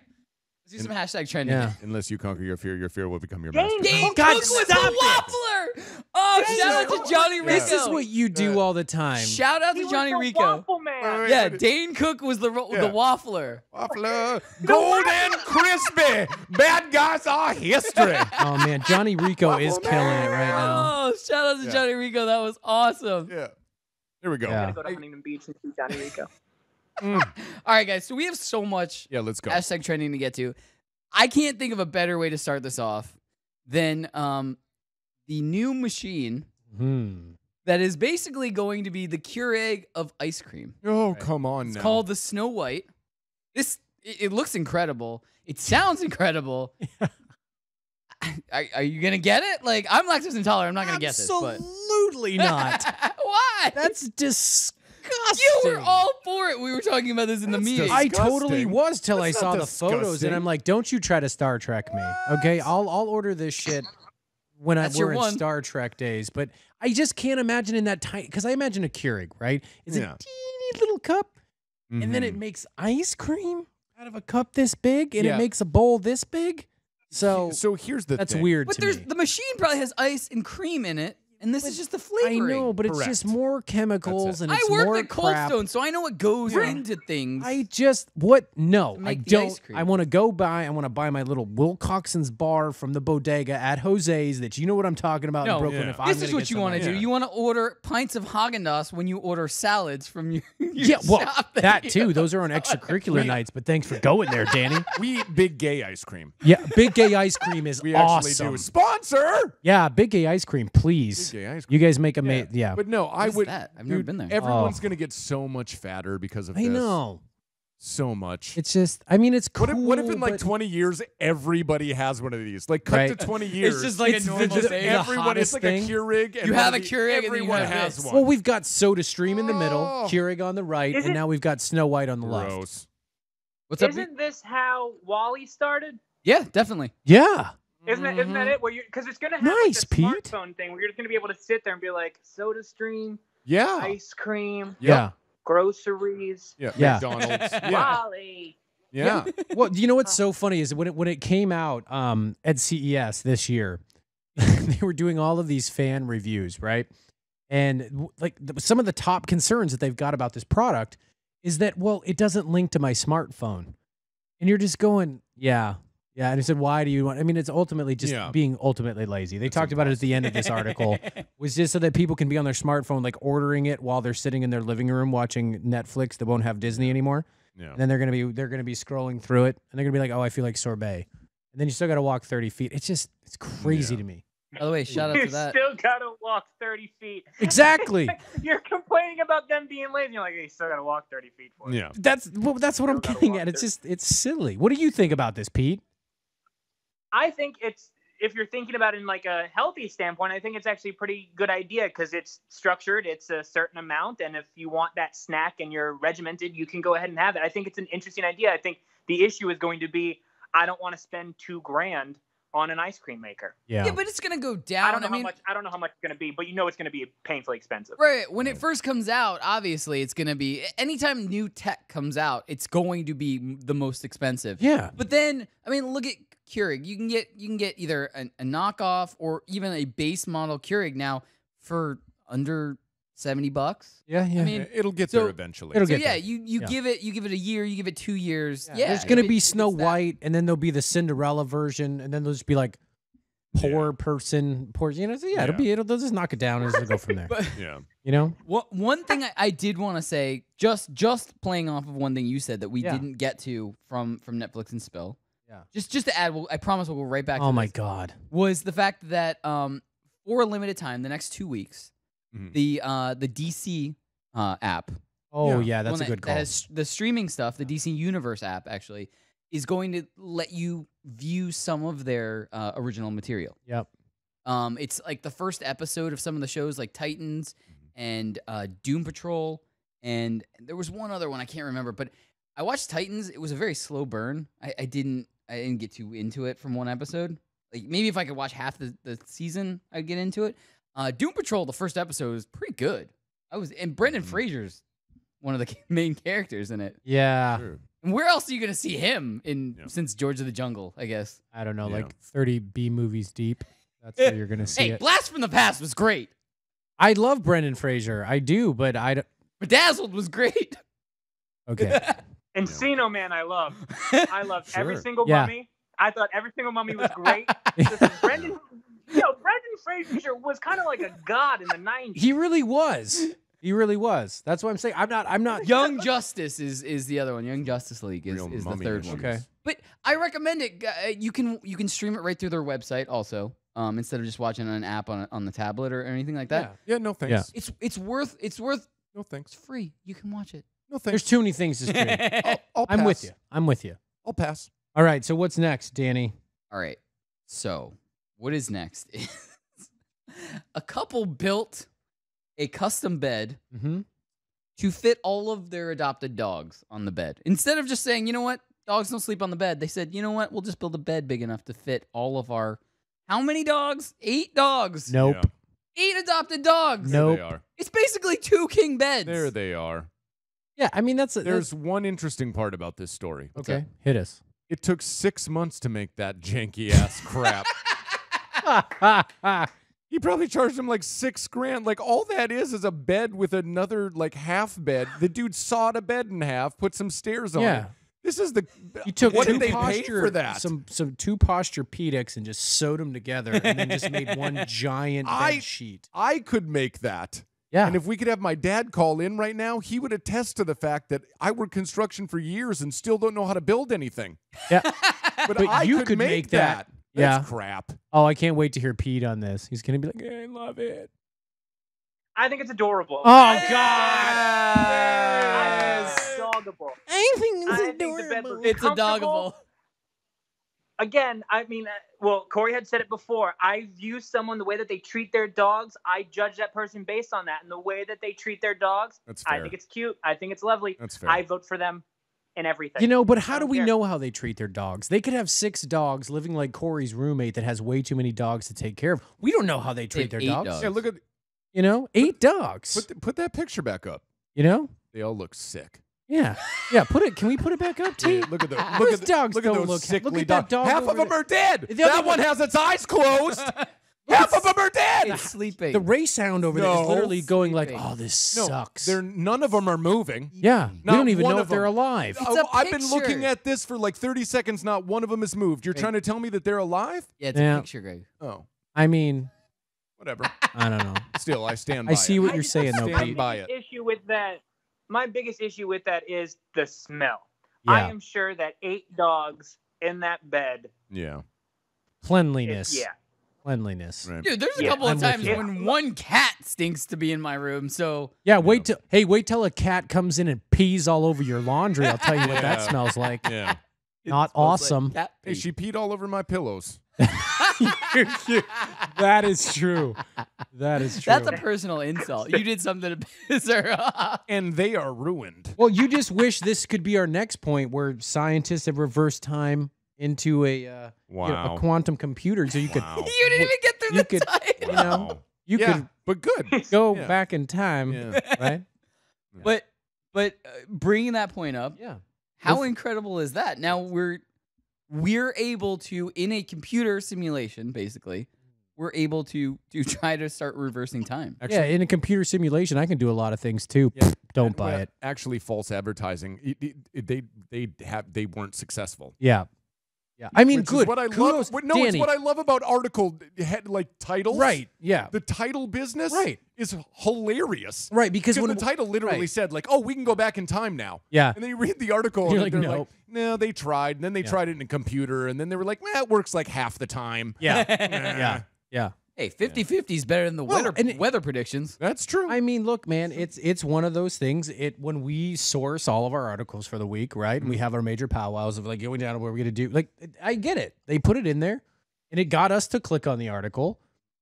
let's do some hashtag trending. Yeah. Unless you conquer your fear will become your Dane master. Dane God, Cook was the Waffler. Oh, shout out to Johnny Rico. This is what you do all the time. Shout out He to was Johnny the Rico. Waffle Man. Yeah, Dane Cook was the Waffler. Waffler, golden crispy. Bad guys are history. Oh man, Johnny Rico is killing it right now. Oh, shout out to Johnny Rico. That was awesome. Yeah. There we go. Yeah. Go to Huntington Beach and see Johnny Rico. All right, guys. So we have so much Yeah, let's go. hashtag trending to get to. I can't think of a better way to start this off than the new machine that is basically going to be the Keurig of ice cream. Oh, come on It's now. called the Snow White. It looks incredible. It sounds incredible. Are you gonna get it? Like, I'm lactose intolerant. I'm not gonna get this. But Absolutely not. why? That's disgusting. You were all for it. We were talking about this in the meeting. I disgusting. totally was till I That's saw not the photos, disgusting. and I'm like, "Don't you try to Star Trek me, okay? I'll order this shit when That's we're your in one. Star Trek days." But I just can't imagine in that tiny, because I imagine a Keurig, right? It's Yeah. a teeny little cup, and then it makes ice cream out of a cup this big, and Yeah. it makes a bowl this big. So here's the that's thing. weird But to there's me. the machine probably has ice and cream in it, and this is just the I flavoring. know, but it's Correct. just more chemicals, and I it's worked more at Cold crap. Stone, so I know what goes into things. I just no, To I make the don't. ice cream. I want to buy my little Wilcoxon's bar from the bodega at Jose's. That you know what I'm talking about No, in Brooklyn. Yeah. If I'm This gonna is what get you some want to ice do. cream. You want to order pints of Haagen-Dazs when you order salads from your Yeah, well, shop that you too. know. Those are on extracurricular nights. But thanks for going there, Danny. We eat big gay ice cream. Yeah, Big Gay Ice Cream is We awesome. actually do. Sponsor! Yeah, Big Gay Ice Cream, please. Big Gay ice You guys make a yeah. But no, I is would. that? I've never dude, been there. Everyone's Oh. going to get so much fatter because of I this. know. So much. It's just. I mean, it's cool. What if in like but 20 years everybody has one of these? Like cut Right. to 20 years. It's just like It's a normal the- thing. everyone. It's hottest like thing. a Keurig. And You have one a of the- Keurig and then you Everyone have has this. one. Well, we've got SodaStream in the middle, Oh. Keurig on the right, Is and it- now we've got Snow White on the left. Gross. What's up? Isn't this how Wally started? Yeah, definitely. Yeah. Isn't that it? Where you because it's gonna have Nice, like, a Pete. smartphone thing where you're just gonna be able to sit there and be like Soda Stream, Yeah. ice cream, Yeah. groceries, Yeah. Yeah. McDonald's. Yeah. Wally. Yeah. Well, you know what's so funny is when it came out at CES this year, they were doing all of these fan reviews, right? And some of the top concerns that they've got about this product is that, well, it doesn't link to my smartphone. And you're just going, yeah. Yeah. And I said, why do you want? I mean, it's ultimately just Yeah. being ultimately lazy. They talked about it at the end of this article, was just so that people can be on their smartphone, like ordering it while they're sitting in their living room watching Netflix that won't have Disney anymore. Yeah. And then they're gonna be scrolling through it, and they're gonna be like, "Oh, I feel like sorbet," and then you still got to walk 30 feet. It's crazy Yeah. to me. By the way, shout out You to that. still gotta walk 30 feet. Exactly. You're complaining about them being lazy. You're like, you still gotta walk 30 feet for it. Yeah. That's what I'm getting at. It's silly. What do you think about this, Pete? I think if you're thinking about it in like a healthy standpoint, I think it's actually a pretty good idea because it's structured. It's a certain amount, and if you want that snack and you're regimented, you can go ahead and have it. I think it's an interesting idea. I think the issue is going to be I don't want to spend $2,000 on an ice cream maker. Yeah, but it's gonna go down. I don't know how much it's gonna be, but you know it's gonna be painfully expensive. Right. When it first comes out, obviously it's going to be anytime new tech comes out, it's going to be the most expensive. Yeah. But then, I mean, look at Keurig. You can get either a knockoff or even a base model Keurig now for under $70. Yeah. I mean, it'll get there eventually. It'll get there. you give it a year, you give it 2 years. Yeah. There's going to be Snow White, and then there'll be the Cinderella version, and then there'll just be like poor person, you know. So they'll just knock it down and just go from there. Yeah. You know? One thing I did want to say, just playing off of one thing you said that we didn't get to from Netflix and Spill. Yeah. Just to add, I promise we'll go right back to Oh my this, God. was the fact that for a limited time, the next 2 weeks, the DC app. Oh yeah, that's one a good call. That has the streaming stuff, the DC Universe app actually, is going to let you view some of their original material. Yep. It's like the first episode of some of the shows like Titans and Doom Patrol, and there was one other one I can't remember, but I watched Titans. It was a very slow burn. I didn't get too into it from one episode. Like maybe if I could watch half the season, I'd get into it. Doom Patrol, the first episode was pretty good. And Brendan Fraser's one of the main characters in it. Yeah. Sure. And where else are you gonna see him since George of the Jungle? I guess I don't know, like 30 B movies deep. That's where you're gonna see it. Blast from the Past was great. I love Brendan Fraser. I do, but I don't. Bedazzled was great. Okay. Encino Man, I love. I love every single Yeah. mummy. I thought every single mummy was great. Brendan Fraser was kind of like a god in the 90s. He really was. He really was. That's what I'm saying. I'm not. Young Justice is the other one. Young Justice League is the third one. Okay. But I recommend it. You can stream it right through their website also. Instead of just watching an app on the tablet or anything like that. Yeah. No thanks. Yeah. It's worth. No thanks. It's free. You can watch it. No thanks. There's too many things to stream. I'll I'm with pass. you. I'm with you. I'll pass. All right. So what's next, Danny? All right. So what is next? A couple built a custom bed to fit all of their adopted dogs on the bed. Instead of just saying, you know what, dogs don't sleep on the bed, they said, you know what, we'll just build a bed big enough to fit all of our, how many dogs? 8 dogs. Nope. Yeah. 8 adopted dogs. Nope. There they are. It's basically 2 king beds. There they are. Yeah, I mean There's one interesting part about this story. okay. Hit us. It took 6 months to make that janky ass crap. He probably charged him like $6,000. Like all that is a bed with another like half bed. The dude sawed a bed in half, put some stairs on it. Yeah. This is the. You took what two did they posture, pay for that? Some 2 Posturepedics and just sewed them together, and then just made one giant bed sheet. I could make that. Yeah. And if we could have my dad call in right now, he would attest to the fact that I worked construction for years and still don't know how to build anything. Yeah. But But I you could could make that. That's Yeah. crap. Oh, I can't wait to hear Pete on this. He's gonna be like, I love it. I think it's adorable. Oh Yes! God! It's doggable. I think I think the bed looks It's comfortable. adoggable. Again, I mean, well, Corey had said it before. I view someone the way that they treat their dogs. I judge that person based on that, and the way that they treat their dogs. That's I fair. think it's cute. I think it's lovely. That's fair. I vote for them in everything. You know, but I how do don't we care. know how they treat their dogs? They could have 6 dogs living like Corey's roommate that has way too many dogs to take care of. We don't know how they treat their have 8 dogs. dogs. Yeah, look at. You know, 8 dogs. Put that picture back up. You know? They all look sick. Yeah. Yeah, can we put it back up, T? Yeah, look at the Those dogs look at don't those look sickly look at that dogs. dog Half of over them there. are dead. The other That one has its eyes closed. Half of them are dead. It's sleeping. The Ray sound over there is No. literally going like, Sleeping. "Oh, this No, sucks." none of them are moving. Yeah, we Not don't even one know of if they're them. alive. It's a I've been looking picture. at this for like 30 seconds. Not one of them has moved. You're trying to tell me that they're alive? Yeah, it's Yeah. a picture, Greg. Oh, I mean, whatever. I don't know. Still, I stand by I see it. what you're saying, though, stand Pete. by it. Issue with that. My biggest issue with that is the smell. I Yeah, am sure that 8 dogs in that bed. Yeah. cleanliness. Yeah. cleanliness. Right. Dude, there's a couple of times when one cat stinks to be in my room. So yeah, wait till a cat comes in and pees all over your laundry. I'll tell you what that smells like. Yeah. Not awesome. Like Hey, she peed all over my pillows. That is true. That is true. That's a personal insult. You did something to piss her off. And they are ruined. Well, you just wish this could be our next point where scientists have reversed time into a a quantum computer, so you could You didn't even get through the time. You know, you could but good go back in time, right? But bringing that point up, how Well, incredible is that? Now we're able to, in a computer simulation, basically, we're able to try to start reversing time. Actually, in a computer simulation, I can do a lot of things too. Don't buy it. Actually, false advertising. They weren't successful. Yeah. Yeah, I mean, Which good. Is what I Kudos, love. No, Danny. it's what I love about article titles. Right. Yeah. The title business. Right. Is hilarious. Right, because when the title literally said like, "Oh, we can go back in time now." Yeah. And then you read the article, You're and like, they're nope. like, "No, they tried." And then they tried it in a computer, and then they were like, "Well, it works like half the time." Yeah. Nah. Yeah. Hey, 50-50 is better than the weather predictions. That's true. I mean, look, man, it's one of those things. When we source all of our articles for the week, right? And we have our major powwows of like going down to what we're gonna do. Like, I get it. They put it in there, and it got us to click on the article.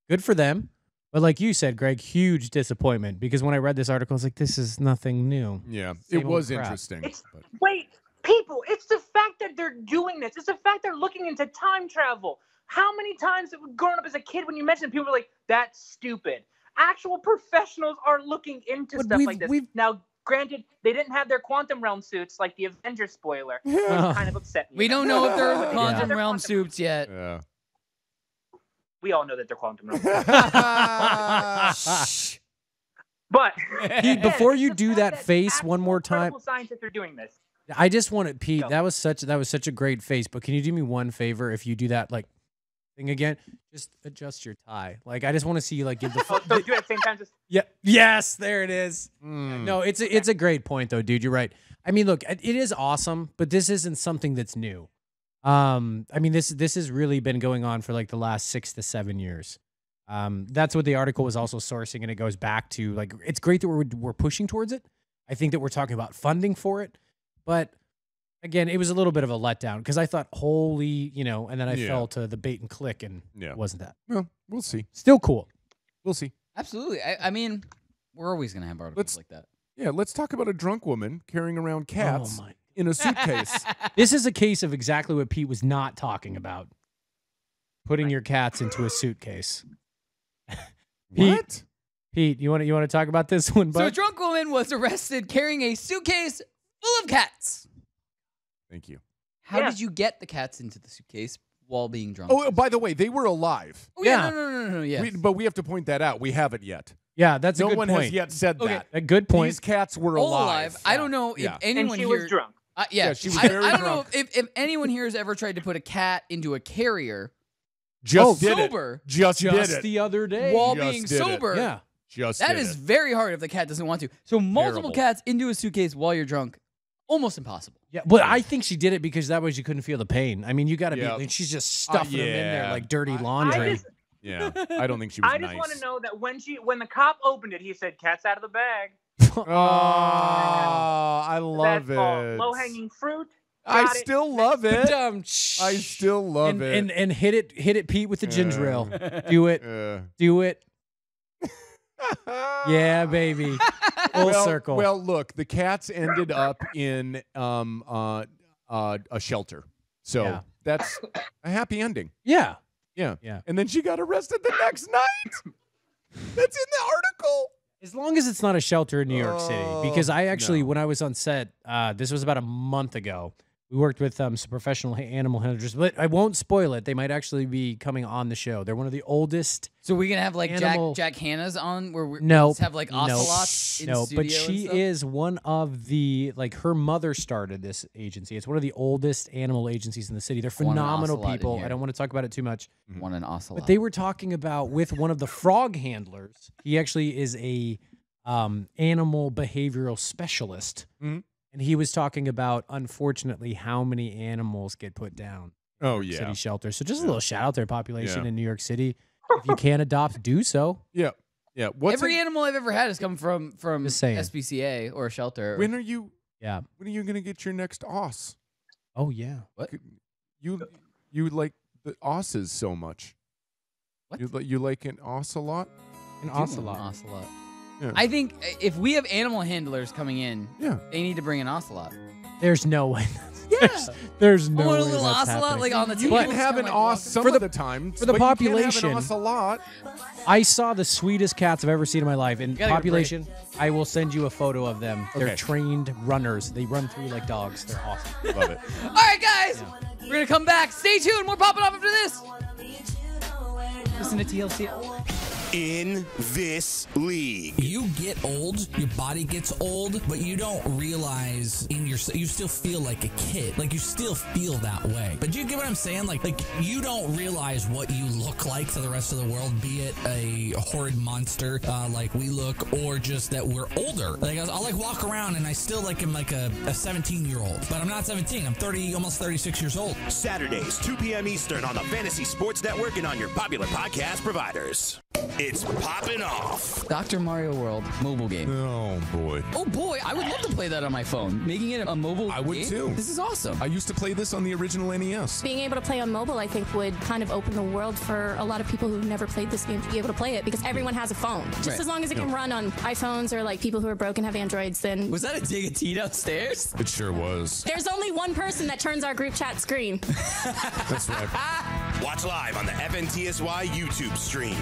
Good for them. But like you said, Greg, huge disappointment because when I read this article, I was like, this is nothing new. Yeah, Same it old was crap. interesting. Wait, people, it's the fact that they're doing this. It's the fact they're looking into time travel. How many times growing up as a kid when you mentioned it, people were like, that's stupid. Actual professionals are looking into stuff like this. Now, granted, they didn't have their quantum realm suits like the Avengers spoiler, which kind of upset me. We don't know if they're quantum realm suits yet. Yeah. We all know that they're quantum realm suits. But Pete, before you do that face one more time, incredible scientists are doing this. I just want it, Pete. That was such a great face. But can you do me one favor if you do that like thing again? Just adjust your tie. Like I just want to see you like give the. So do it at the same time. Just Yeah. Yes, there it is. No, it's a great point though, dude. You're right. I mean, look, it is awesome, but this isn't something that's new. I mean, this has really been going on for like the last 6 to 7 years. That's what the article was also sourcing, and it goes back to like it's great that we're pushing towards it. I think that we're talking about funding for it, but again, it was a little bit of a letdown because I thought, holy, and then I fell to the bait and click, and it wasn't that. Well, we'll see. Still cool. We'll see. Absolutely. I mean, we're always gonna have articles like that. Yeah, let's talk about a drunk woman carrying around cats in a suitcase. This is a case of exactly what Pete was not talking about. Putting your cats into a suitcase. What? Pete, you want to talk about this one, bud? So a drunk woman was arrested carrying a suitcase full of cats. Thank you. How did you get the cats into the suitcase while being drunk? Oh, by the way, they were alive. Oh, yeah. No. Yes. But we have to point that out. We haven't yet. Yeah, that's a no good one point. has yet said that. A good point. These cats were All alive. I don't know if anyone and she here was drunk. Yeah, she was I very don't drunk. know if anyone here has ever tried to put a cat into a carrier Just did sober. it. Just did it. the other day. While Just being did it. sober. Yeah. Just That did is it. very hard if the cat doesn't want to. So multiple Terrible. cats into a suitcase while you're drunk, almost impossible. Yeah, but I think she did it because that way she couldn't feel the pain. I mean, you got to Yeah. be. She's just stuffing them in there yeah. like dirty laundry. Yeah, I don't think she was I just nice. want to know that when the cop opened it, he said, "Cat's out of the bag." Oh, I love That's called it. low-hanging fruit. I Got it. still love it. I still love and, it. and hit it, Pete, with the ginger ale. Do it. Do it. Yeah, baby. Full circle. Well, look, the cats ended up in a shelter, so that's a happy ending. Yeah. Yeah. Yeah. And then she got arrested the next night. That's in the article. As long as it's not a shelter in New York City, because I actually, when I was on set, this was about a month ago. We worked with some professional animal handlers, but I won't spoil it. They might actually be coming on the show. They're one of the oldest. So we're gonna have like animal... Jack Hanna's on, where we Nope. have like ocelots in No, studio but and she stuff? is one of the her mother started this agency. It's one of the oldest animal agencies in the city. They're Want an phenomenal ocelot in people. here. I don't want to talk about it too much. Want an ocelot. But they were talking about with one of the frog handlers. He actually is a animal behavioral specialist. And he was talking about, unfortunately, how many animals get put down. Oh, in yeah. City shelters. So just a little shout out to their population in New York City. If you can adopt, do so. Yeah. Yeah. Every animal I've ever had has come from Just saying. SPCA or a shelter. When are you Yeah. when are you gonna get your next os? Oh yeah. What? You like the osses so much. What? You like an os a lot? An I do ocelot. want an ocelot. Yeah. I think if we have animal handlers coming in, Yeah. they need to bring an ocelot. There's no way. Yeah. There's no I want a way little that's ocelot happening. like on the You table. can have an os some of the time for the but you can't population. have an os a lot. I saw the sweetest cats I've ever seen in my life. In gotta get a population, I will send you a photo of them. They're Okay. trained runners. They run through like dogs. They're awesome. Love it. All right, guys, we're gonna come back. Stay tuned. More popping off after this. Listen to TLC. In this league. You get old, your body gets old, but you don't realize you still feel like a kid. Like you still feel that way. But do you get what I'm saying? Like you don't realize what you look like to the rest of the world, be it a horrid monster like we look, or just that we're older. Like I'll like walk around and I still like am like a 17-year-old, but I'm not 17. I'm 30, almost 36 years old. Saturdays, 2 p.m. Eastern on the Fantasy Sports Network and on your popular podcast providers. It's Poppin' Off. Dr. Mario World mobile game. Oh boy. Oh boy, I would love to play that on my phone. Making it a mobile game. I would too. This is awesome. I used to play this on the original NES. Being able to play on mobile, I think, would kind of open the world for a lot of people who've never played this game to be able to play it because everyone has a phone. Just Right. as long as it can run on iPhones or like people who are broken have Androids, then Was that a dig at T downstairs? It sure was. there's only one person that turns our group chat screen. That's right. Watch live on the FNTSY YouTube stream.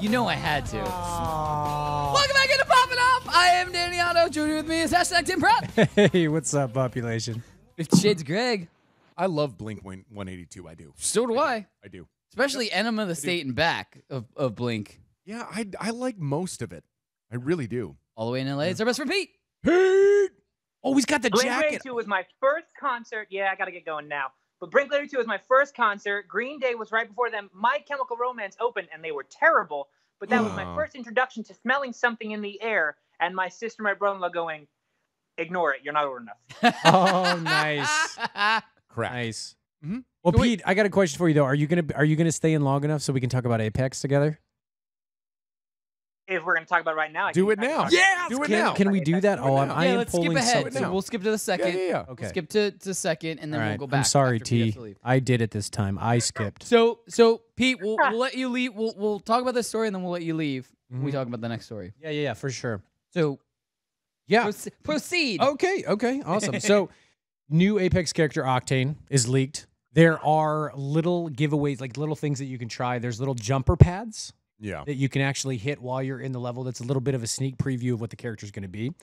You know I had to. Welcome back into Poppin' Off. I am Danny Otto. Joining with me is hashtag Tim Pratt. Hey, what's up, population? 50 Shades Greg. I love Blink 182. I do. So do I. I do. Especially Enema of the State and back of Blink. Yeah, I like most of it. I really do. All the way in LA. It's our best friend Pete. Pete! Oh, he's got the Blink jacket. 182 was my first concert. Yeah, I got to get going now. But Blink 182 was my first concert. Green Day was right before them. My Chemical Romance opened, and they were terrible. But that was my first introduction to smelling something in the air, and my sister and my brother-in-law going, ignore it. You're not old enough. Oh, nice. Correct. Nice. Mm-hmm. Well, Pete, I got a question for you though. Are you gonna stay in long enough so we can talk about Apex together? If we're going to talk about it right now. Do it now. Yeah, do it can, now. Can we do that? Oh, I am let's skip pulling ahead. something. So we'll skip to the second. Yeah. Okay. Skip to second, and then All we'll right. go back. I'm sorry, after Pete has T. to leave. I did it this time. I skipped. So Pete, we'll let you leave. We'll talk about this story, and then we'll let you leave when we talk about the next story. Yeah, for sure. So, Yeah. proceed. Okay, awesome. So, new Apex character Octane is leaked. There are little giveaways, like little things that you can try. There's little jumper pads that you can actually hit while you're in the level. That's a little bit of a sneak preview of what the character is going to be.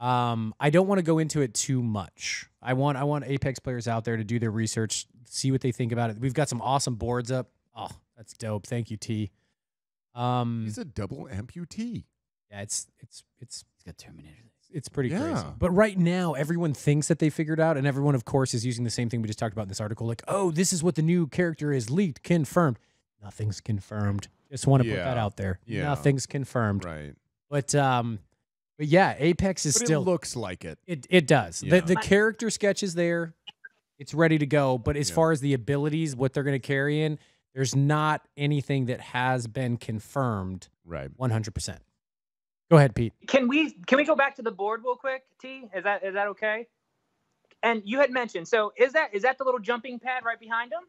I don't want to go into it too much. I want Apex players out there to do their research, see what they think about it. We've got some awesome boards up. Oh, that's dope. Thank you, T. He's a double amputee. Yeah, it's got Terminator. It's pretty Yeah. crazy. But right now, everyone thinks that they figured out, and everyone, of course, is using the same thing we just talked about in this article. Like, oh, this is what the new character is leaked, confirmed. Nothing's confirmed. Just want to put that out there. Yeah. Nothing's confirmed. Right. But yeah, Apex is But still. it looks like it. It does. Yeah. The character sketch is there. It's ready to go. But as far as the abilities, what they're going to carry in, there's not anything that has been confirmed. Right. 100%. Go ahead, Pete. Can we go back to the board real quick, T? Is that okay? And you had mentioned, so is that the little jumping pad right behind him?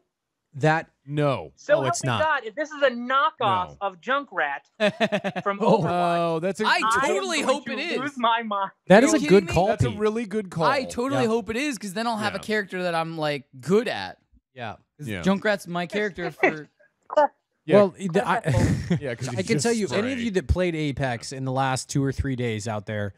No. So it's help me not. God, if this is a knockoff of Junkrat from Overwatch, Oh, that's a I I'm totally going hope to it is. Lose my mind. That Are is you a kidding good me? call, That's a Pete. really good call. I totally Yeah. hope it is, because then I'll have a Yeah. character that I'm like good at. Yeah. Yeah. Junkrat's my character for. Yeah. Well, Yeah, 'cause I you can just tell you, any of spray. you that played Apex in the last 2 or 3 days out there,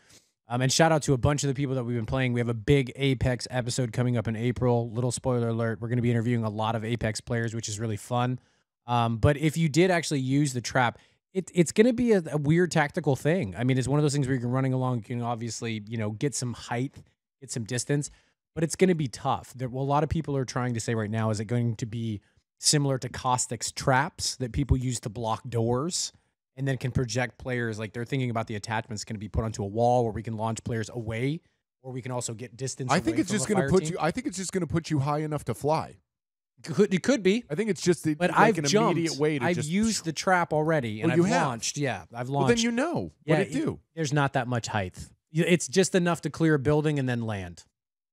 and shout out to a bunch of the people that we've been playing. We have a big Apex episode coming up in April. Little spoiler alert, we're going to be interviewing a lot of Apex players, which is really fun. But if you did actually use the trap, it's going to be a weird tactical thing. I mean, it's one of those things where you can running along, you can obviously, get some height, get some distance, but it's going to be tough. A lot of people are trying to say right now, is it going to be similar to Caustic's traps that people use to block doors and then can project players. Like they're thinking about the attachments can be put onto a wall where we can launch players away, or we can also get distance. I think away it's from just a going to fire put team. you. I think it's just going to put you high enough to fly. It could be. I think it's just But like I've an jumped. immediate way to I've just used the trap already, and Well, you I've have. launched. Yeah, I've launched. Well, then you know what it do. There's not that much height. It's just enough to clear a building and then land.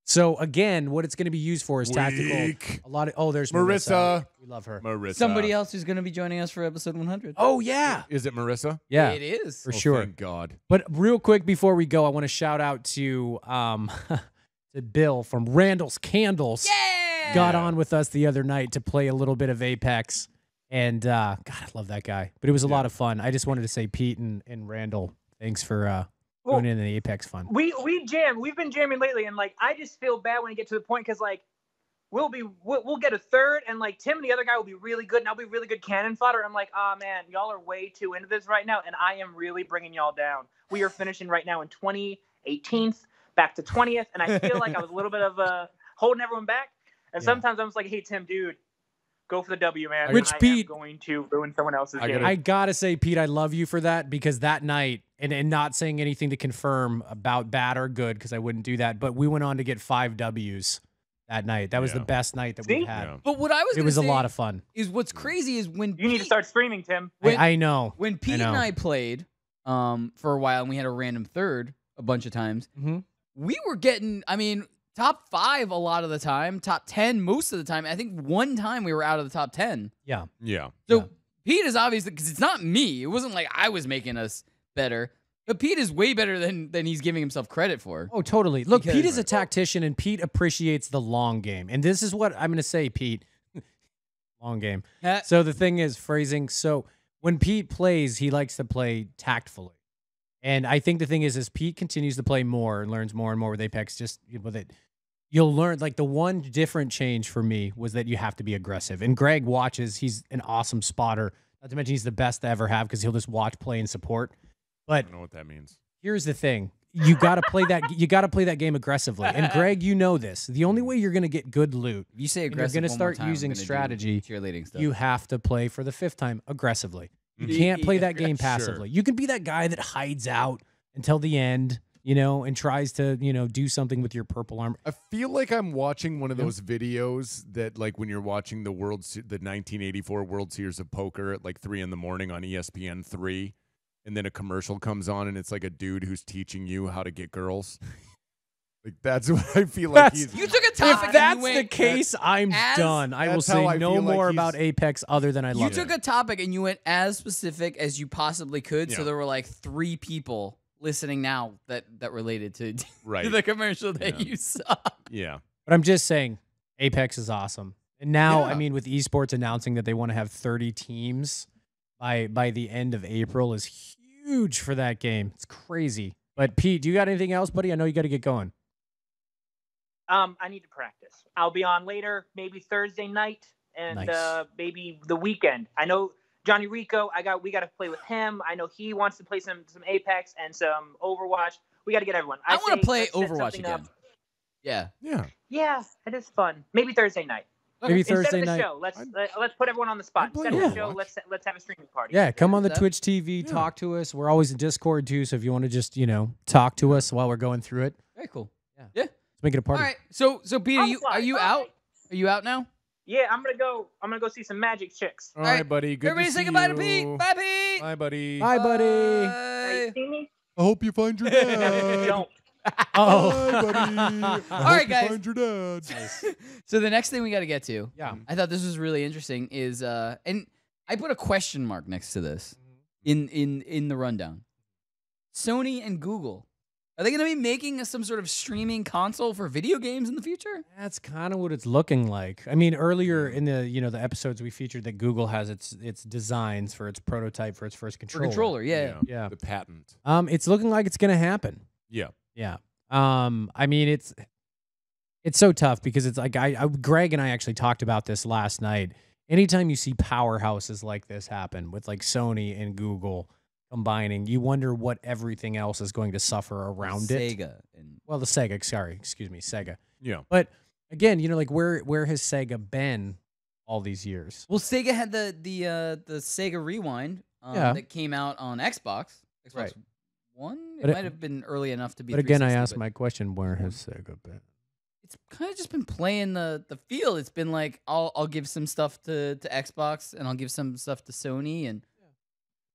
So again, what it's going to be used for is tactical. A lot of there's Marissa. We love her. Marissa. Somebody else who's going to be joining us for episode 100. Oh yeah, Is it Marissa? yeah, It is. for sure. Thank God. But real quick before we go, I want to shout out to to Bill from Randall's Candles. Yeah. Got on with us the other night to play a little bit of Apex, and God, I love that guy. But it was a lot of fun. I just wanted to say, Pete and Randall, thanks for going in the Apex fun. We jam. We've been jamming lately, and like I just feel bad when I get to the point because like we'll get a third, and like Tim and the other guy will be really good, and I'll be really good cannon fodder. I'm like, oh man, y'all are way too into this right now, and I am really bringing y'all down. We are finishing right now in 18th, back to 20th, and I feel like I was a little bit of holding everyone back. And sometimes I'm just like, hey Tim, dude, go for the W, man. Which I Pete, am going to ruin someone else's game. I gotta say, Pete, I love you for that because that night, and not saying anything to confirm about bad or good because I wouldn't do that, but we went on to get 5 Ws that night. That was the best night that we've had. But what I was It was a lot of fun. Is what's crazy is when you need to start streaming, Tim. I know. When Pete and I played for a while and we had a random third a bunch of times, we were getting, I mean, top 5 a lot of the time, top 10 most of the time. I think one time we were out of the top 10. Yeah. Yeah. So Pete is obviously, because it's not me. It wasn't like I was making us better. But Pete is way better than he's giving himself credit for. Oh, totally. Look, Pete is a tactician, and Pete appreciates the long game. And this is what I'm going to say, Pete. Long game. So the thing is, phrasing. So when Pete plays, he likes to play tactfully. And I think the thing is, as Pete continues to play more and learns more and more with Apex, just with it, you'll learn, like the one different change for me was that you have to be aggressive. And Greg watches, he's an awesome spotter. Not to mention he's the best to ever have because he'll just watch, play, and support. But I don't know what that means. Here's the thing. You got to play that. You got to play that game aggressively. And Greg, you know this. The only way you're going to get good loot, if you say and you're aggressive, going to one more start time, I'm using gonna do strategy. cheerleading stuff. You have to play for the 5th time aggressively. You can't play that game passively. You can be that guy that hides out until the end, and tries to, do something with your purple armor. I feel like I'm watching one of those videos that, like, when you're watching the 1984 World Series of Poker at like 3 a.m. on ESPN 3, and then a commercial comes on, and it's like a dude who's teaching you how to get girls. Like that's what I feel like. You took a topic. If that's the case, I'm done. I will say no more about Apex other than I love it. You took a topic and you went as specific as you possibly could. So there were like 3 people listening now that related to, to the commercial that you saw. Yeah. But I'm just saying, Apex is awesome. And now, I mean, with esports announcing that they want to have 30 teams by the end of April is huge for that game. It's crazy. But Pete, do you got anything else, buddy? I know you got to get going. I need to practice. I'll be on later, maybe Thursday night and maybe the weekend. I know Johnny Rico, we got to play with him. I know he wants to play some Apex and some Overwatch. We got to get everyone. I want to play Overwatch again. Yeah. Yeah. Yeah, it is fun. Maybe Thursday night. Maybe Thursday Instead of the night. show, let's put everyone on the spot. Instead of the show, let's have a streaming party. Yeah, come on the Twitch TV, talk to us. We're always in Discord too, so if you want to just, talk to us while we're going through it. Very cool. Yeah. Let's make it a party. All right. So Pete, are you out? Are you out now? Yeah, I'm gonna go see some magic chicks. All right, buddy. Good Everybody to say see goodbye you. to Pete. Bye, Pete. Bye, buddy. Bye, buddy. You see me? I hope you find your dad. Don't. Oh. Bye, buddy. All right, guys. Find your dad. So the next thing we got to get to, Yeah. I thought this was really interesting, is and I put a question mark next to this in the rundown. Sony and Google, are they going to be making some sort of streaming console for video games in the future? That's kind of what it's looking like. I mean, earlier in the the episodes we featured that Google has its designs for its prototype for its first controller. Controller, yeah. The patent. It's looking like it's going to happen. Yeah. Yeah. I mean, it's so tough because it's like Greg and I actually talked about this last night. Anytime you see powerhouses like this happen with like Sony and Google combining, you wonder what everything else is going to suffer around it. Sega. Well, the Sega, excuse me, Sega. Yeah. But again, like where has Sega been all these years. Well, Sega had the Sega Rewind that came out on Xbox Right. One. But It might have been early enough to be. But again, I 360, asked but my question: where has Sega been? it's kind of just been playing the field. It's been like I'll give some stuff to Xbox and I'll give some stuff to Sony and.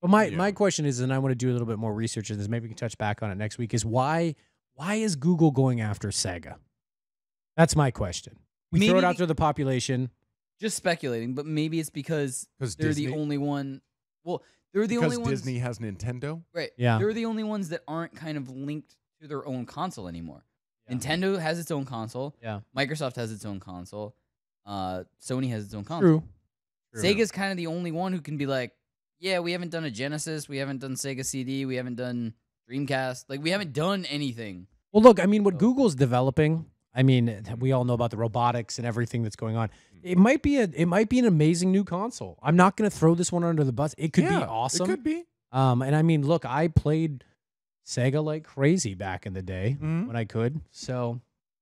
But my question is, and I want to do a little bit more research on this. Maybe we can touch back on it next week. Is why is Google going after Sega? That's my question. We throw it out to the population. Just speculating, but maybe it's because they're Disney? the only one. Well, they're the only ones. Disney has Nintendo. Right. Yeah. They're the only ones that aren't kind of linked to their own console anymore. Nintendo has its own console. Yeah. Microsoft has its own console. Sony has its own console. True. Sega's kind of the only one who can be like, yeah, we haven't done a Genesis, we haven't done Sega CD, we haven't done Dreamcast. Like, we haven't done anything. Well, look, I mean, what Google's developing, I mean, we all know about the robotics and everything that's going on. It might be an amazing new console. I'm not going to throw this one under the bus. It could be awesome. It could be. And I mean, look, I played Sega like crazy back in the day when I could. So,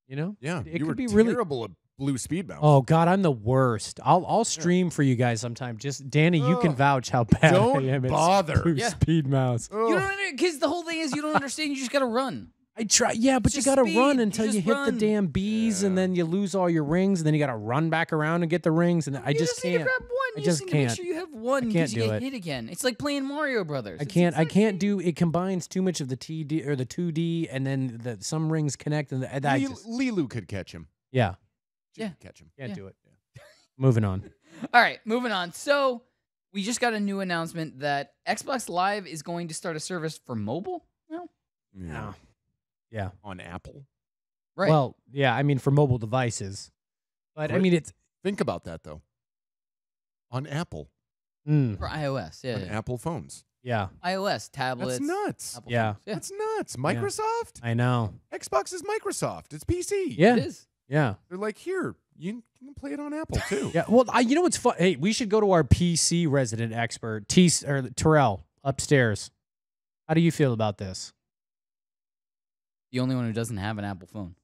it you could were be really terrible at Blue Speed Mouse. Oh God, I'm the worst. I'll stream for you guys sometime. Just Danny, you can vouch how bad Don't I am at bother. Blue Speed Mouse. You don't because the whole thing is you don't understand. You just got to run. I try, but It's you just got to speed. run You until you just hit the run. damn bees, and then you lose all your rings, and then you got to run back around and get the rings, and I You just need to can't. grab one. I You just need to can't. make sure you have one I because can't you do get it. hit again. It's like playing Mario Brothers. I can't do. It combines too much of the TD or the 2D, and then some rings connect, and Lilu could catch him. Yeah. Yeah. Catch him. Can't do it. Moving on. All right, moving on. So we just got a new announcement that Xbox Live is going to start a service for mobile now. Yeah. On Apple. Right. Well, yeah. I mean, for mobile devices, but I mean, it's Think about that though. On Apple. For iOS, On Apple phones. Yeah. iOS, tablets. That's nuts. Apple Yeah. phones. Yeah. That's nuts. Microsoft? I know. Xbox is Microsoft. It's PC. Yeah. It is. Yeah. They're like, here, you can play it on Apple too. Yeah. Well, you know what's fun? Hey, we should go to our PC resident expert, Terrell, upstairs. How do you feel about this? The only one who doesn't have an Apple phone.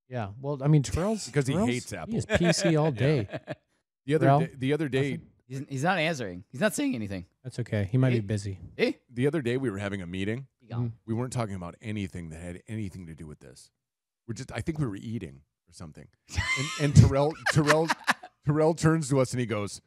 Yeah. Well, I mean, Terrell's Because he Terrell's- hates Apple. He is PC all day. The other day, He's not answering. He's not saying anything. That's okay. He might be busy. Hey. the other day we were having a meeting. gone. We weren't talking about anything that had anything to do with this. I think we were eating or something. And Terrell turns to us and he goes,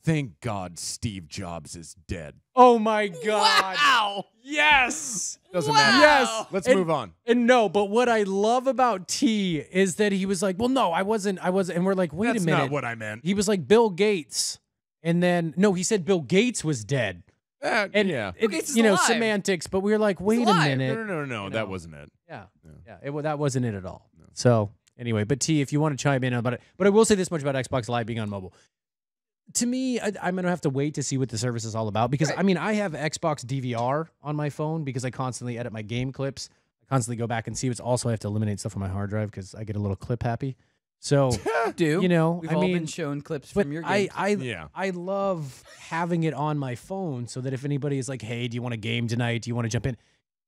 "Thank God Steve Jobs is dead." Oh my God. Wow. Yes. Doesn't matter. Yes. Let's And- move on. And no, but what I love about T is that he was like, well, no, I wasn't. And we're like, wait That's a minute. not what I meant. He was like Bill Gates. And then, no, he said Bill Gates was dead. And yeah. Bill Gates is you know, alive. semantics, but we were like, wait a alive. minute. No, that wasn't it. Yeah. That wasn't it at all. So anyway, but T, if you want to chime in about it, but I will say this much about Xbox Live being on mobile. To me, I'm going to have to wait to see what the service is all about because, I mean, I have Xbox DVR on my phone because I constantly edit my game clips. I constantly go back and see what's also I have to eliminate stuff on my hard drive because I get a little clip happy. So, you know, We've I all mean, been shown clips but from your games. I love having it on my phone so that if anybody is like, hey, do you want a game tonight? Do you want to jump in?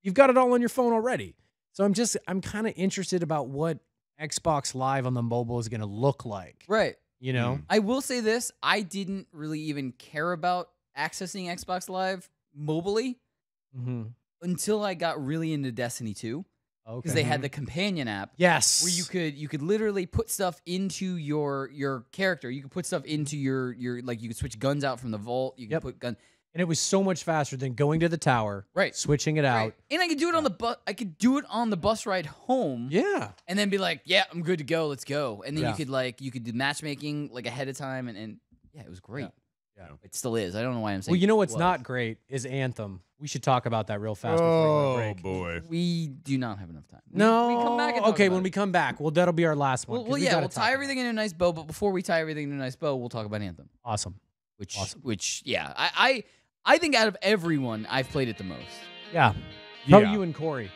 You've got it all on your phone already. So I'm kind of interested about what Xbox Live on the mobile is going to look like. Right. You know? I will say this. I didn't really even care about accessing Xbox Live mobily until I got really into Destiny 2. Because they had the companion app. Yes. Where you could literally put stuff into your character. You could put stuff into your like you could switch guns out from the vault. You could put gun. And it was so much faster than going to the tower, switching it out. And I could do it on the bus. I could do it on the bus ride home. Yeah. And then be like, yeah, I'm good to go. Let's go. And then Yeah. you could do matchmaking like ahead of time. And yeah, it was great. Yeah. It still is. I don't know why I'm saying. Well, you know what's was. not great is Anthem. We should talk about that real fast before we break. Boy. We do not have enough time. No. We come back and talk okay, about when it. we come back, well, that'll be our last one. 'cause Well, we yeah, gotta we'll talk tie about everything in a nice bow. But before we tie everything in a nice bow, we'll talk about Anthem. it. Awesome. Which, yeah, I think out of everyone, I've played it the most. Yeah. How Yeah. are you and Corey?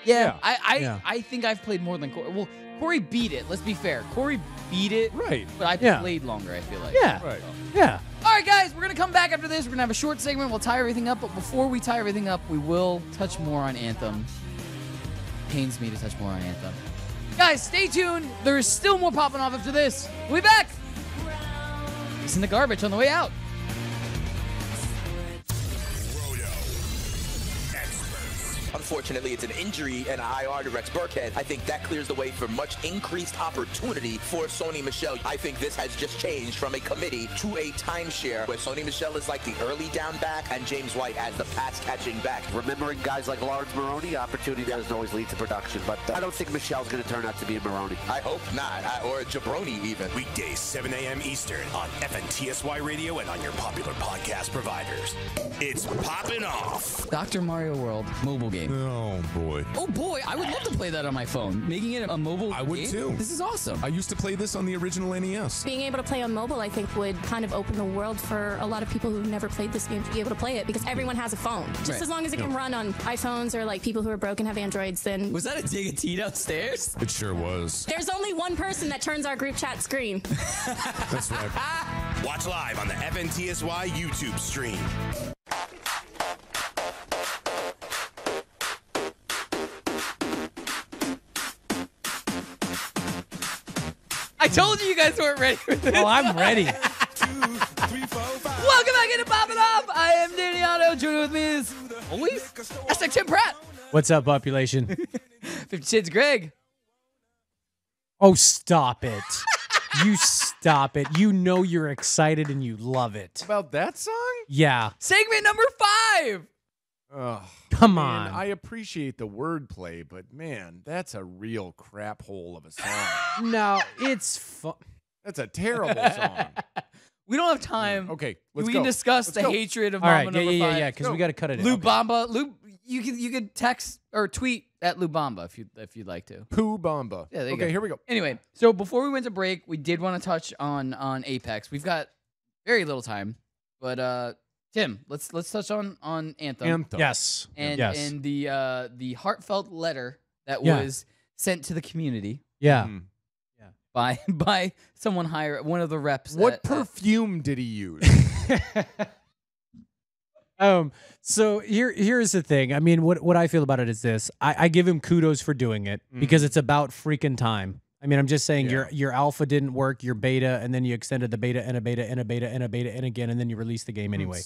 Yeah, Yeah. I think I've played more than Corey. Well, Corey beat it. Let's be fair. Corey beat it. Right. But I Yeah. played longer, I feel like. Yeah. Right. Yeah. All right, guys, we're going to come back after this. We're going to have a short segment. We'll tie everything up. But before we tie everything up, we will touch more on Anthem. Pains me to touch more on Anthem. Guys, stay tuned. There is still more popping off after this. We'll be back. Toss in the garbage on the way out. Unfortunately, it's an injury and an IR to Rex Burkhead. I think that clears the way for much increased opportunity for Sony Michel. I think this has just changed from a committee to a timeshare where Sony Michel is like the early down back and James White as the pass-catching back. Remembering guys like Lawrence Maroney, opportunity doesn't always lead to production, but I don't think Michel's going to turn out to be a Maroney. I hope not, or a Jabroni even. Weekdays, 7 a.m. Eastern on FNTSY Radio and on your popular podcast providers. It's Poppin' Off. Dr. Mario World mobile game. Oh, boy. Oh, boy. I would love to play that on my phone. Making it a mobile game. I would, too. This is awesome. I used to play this on the original NES. Being able to play on mobile, I think, would kind of open the world for a lot of people who've never played this game to be able to play it because everyone has a phone. Just as long as it can run on iPhones or like people who are broken have Androids, then... Was that a dig at tea downstairs? It sure was. There's only one person that turns our group chat screen. That's right. Watch live on the FNTSY YouTube stream. I told you guys weren't ready for this. Oh, I'm ready. Welcome back into Poppin' Off. I am Danny Otto. Joining with me is always hashtag Tim Pratt. What's up, population? 50 Shades Greg. Oh, stop it. You stop it. You know you're excited and you love it. About that song? Yeah. Segment number 5. Oh, Come man, on. I appreciate the wordplay, but man, that's a real crap hole of a song. No, it's fun. That's a terrible song. We don't have time. Okay, let's we go. can discuss Let's the go. hatred of All Mama right, number 5. yeah, because we got to cut it out. Lubamba. You could text or tweet at Lubamba if you'd like to. Pooh Bamba. Yeah, there you okay, go. here we go. Anyway, so before we went to break, we did want to touch on Apex. We've got very little time, but Tim, let's touch on Anthem. Yes. And yes. and the heartfelt letter that Yeah. was sent to the community. Yeah. By someone higher, one of the reps. What perfume did he use? So here's the thing. I mean, what I feel about it is this. I give him kudos for doing it because it's about freaking time. I mean, I'm just saying your alpha didn't work, your beta, and then you extended the beta and a beta and a beta and a beta and again, and then you released the game anyway.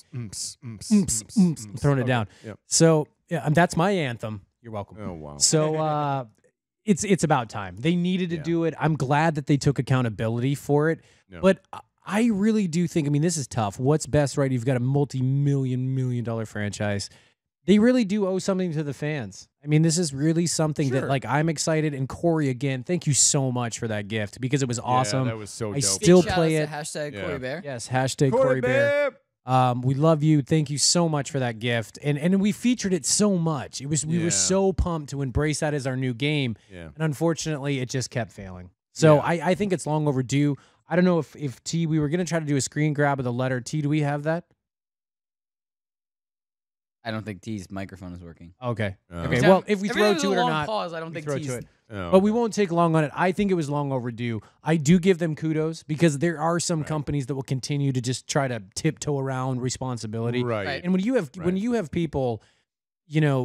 Throwing it down. Yep. So yeah, that's my anthem. You're welcome. Oh wow. So it's about time. They needed to do it. I'm glad that they took accountability for it. Yeah. But I really do think, I mean, this is tough. What's best, right? You've got a million dollar franchise. They really do owe something to the fans. I mean, this is really something that, like, I'm excited. And Corey, again, thank you so much for that gift because it was awesome. Yeah, that was so dope. I still play it. Hashtag Corey Bear. Yes, hashtag Corey Bear. We love you. Thank you so much for that gift. And we featured it so much. We were so pumped to embrace that as our new game. Yeah. And unfortunately, it just kept failing. So I think it's long overdue. I don't know if T, we were going to try to do a screen grab of the letter. T, do we have that? I don't think T's microphone is working. Okay. Every Okay. time- Well, if we every throw time there's to a it or long not, pause, I don't we think throw T's. to it. Oh, But we won't take long on it. I think it was long overdue. I do give them kudos because there are some companies that will continue to just try to tiptoe around responsibility. Right. And when you have people,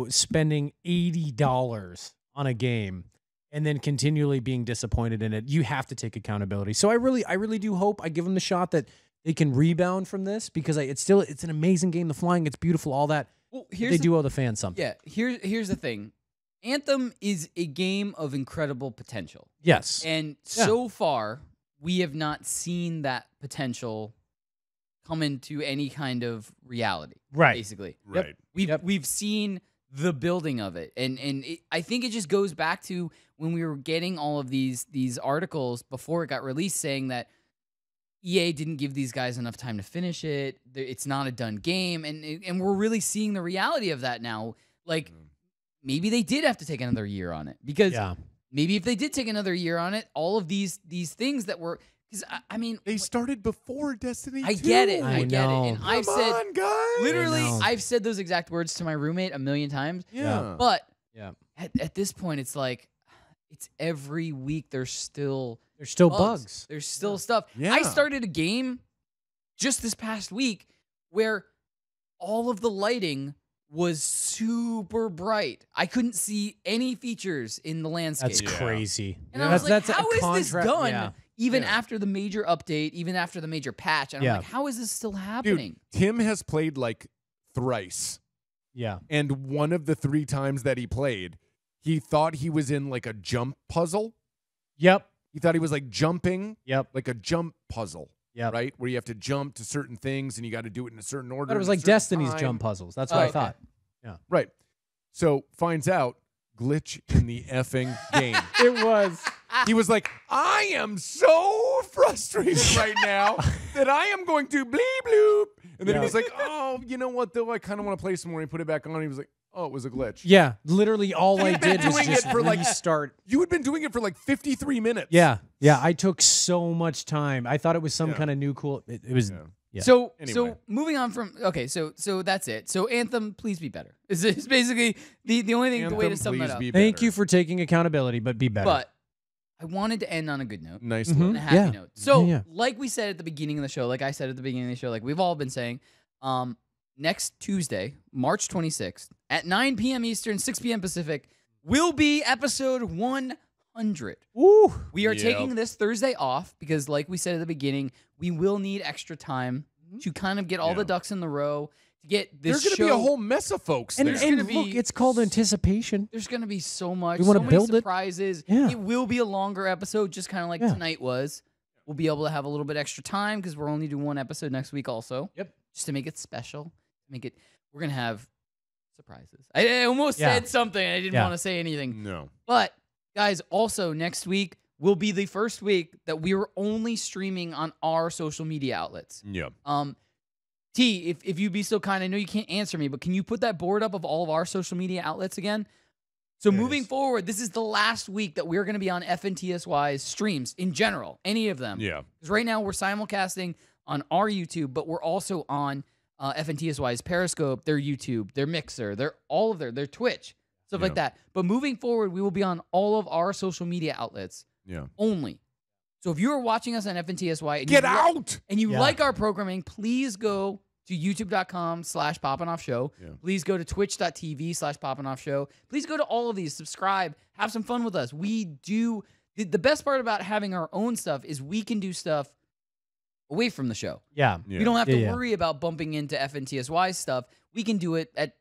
spending $80 on a game and then continually being disappointed in it, you have to take accountability. So I really do hope I give them the shot that they can rebound from this because it's an amazing game. The flying, it's beautiful, all that. Well, they do owe the fans something. Yeah, here's the thing. Anthem is a game of incredible potential. Yes. And so far, we have not seen that potential come into any kind of reality. Right. Basically. Right. We've seen the building of it. And I think it just goes back to when we were getting all of these articles before it got released saying that EA didn't give these guys enough time to finish it. It's not a done game. And we're really seeing the reality of that now. Like, maybe they did have to take another year on it. Because maybe if they did take another year on it, all of these things that were... Because, I mean... They started before Destiny 2. I get it. I get it. And Come on, guys. Literally, I've said those exact words to my roommate a million times. Yeah. But at this point, it's like... It's every week there's still bugs. There's still stuff. Yeah. I started a game just this past week where all of the lighting was super bright. I couldn't see any features in the landscape. That's crazy. And I was like, how is this done? Yeah. even after the major update, even after the major patch. And I'm like, how is this still happening? Dude, Tim has played like thrice. Yeah. And one of the 3 times that he played, he thought he was in like a jump puzzle. Yep. He thought he was like jumping. Yep. Like a jump puzzle. Yep. Right? Where you have to jump to certain things and you got to do it in a certain order. But it was in a like certain Destiny's time. jump puzzles. That's what I thought. Yeah. Right. So finds out glitch in the effing game. It was. He was like, I am so frustrated right now that I am going to bleep bloop. And then he was like, oh, you know what, though? I kind of want to play some more. And he put it back on. He was like, oh, it was a glitch. Yeah. Literally all I did was just restart. You had been doing it for like 53 minutes. Yeah. Yeah. I took so much time. I thought it was some kind of new cool. It was. Yeah. So moving on from so that's it. So Anthem, please be better. Is basically the only thing, the way to sum that up. Thank you for taking accountability, but be better. But I wanted to end on a good note. Nice and note. a happy note. So Yeah. like we said at the beginning of the show, like I said at the beginning of the show, like we've all been saying, next Tuesday, March 26th at 9 p.m. Eastern, 6 p.m. Pacific, will be episode 100. Ooh. We are taking this Thursday off because, like we said at the beginning, we will need extra time to kind of get all the ducks in the row to get this. There's going to be a whole mess of folks. And, there. and look, it's called anticipation. There's going to be so much. We want so to build many surprises. Yeah. It will be a longer episode, just kind of like tonight was. We'll be able to have a little bit extra time because we're only doing one episode next week also. Yep. Just to make it special. We're going to have surprises. I almost said something. I didn't want to say anything. No. But, guys, also next week will be the first week that we are only streaming on our social media outlets. Yeah. T, if you'd be so kind, I know you can't answer me, but can you put that board up of all of our social media outlets again? So moving forward, this is the last week that we're going to be on FNTSY's streams in general, any of them. Yeah. Because right now we're simulcasting on our YouTube, but we're also on FNTSY's Periscope, their YouTube, their Mixer, their Twitch, stuff like that. But moving forward, we will be on all of our social media outlets only. So if you are watching us on FNTSY and you like our programming, please go to youtube.com/PoppinOffShow. Please go to twitch.tv/PoppinOffShow. Please go to all of these, subscribe, have some fun with us. We do the best part about having our own stuff is we can do stuff away from the show. Yeah. We don't have to worry about bumping into FNTSY stuff. We can do it at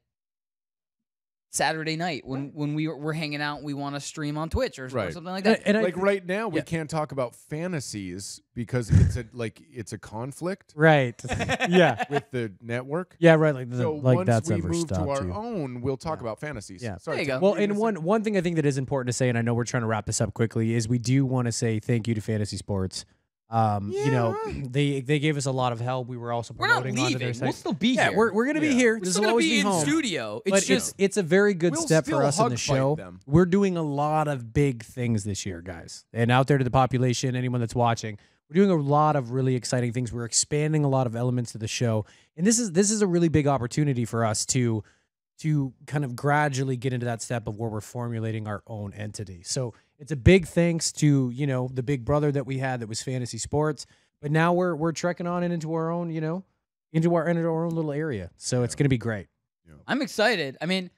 Saturday night when we're hanging out and we want to stream on Twitch or something like that. And like right now, we can't talk about fantasies because it's a conflict, right? Yeah, with the network. Yeah, right. Like once that's we ever move to stopped our you. own, we'll talk about fantasies. Yeah, sorry. There you go. Well, and one thing I think that is important to say, and I know we're trying to wrap this up quickly, is we do want to say thank you to Fantasy Sports. You know, they gave us a lot of help. We were also promoting onto their site. We'll still be here. Yeah, we're gonna be here. We're still gonna be in studio. It's But just it's a very good We'll step still for us in the hug show. fight them. We're doing a lot of big things this year, guys. And out there to the population, anyone that's watching, we're doing a lot of really exciting things. We're expanding a lot of elements to the show, and this is a really big opportunity for us to kind of gradually get into that step of where we're formulating our own entity. So it's a big thanks to the big brother that we had that was Fantasy Sports. But now we're trekking on into our own, into our own little area. So it's going to be great. I'm excited. I mean,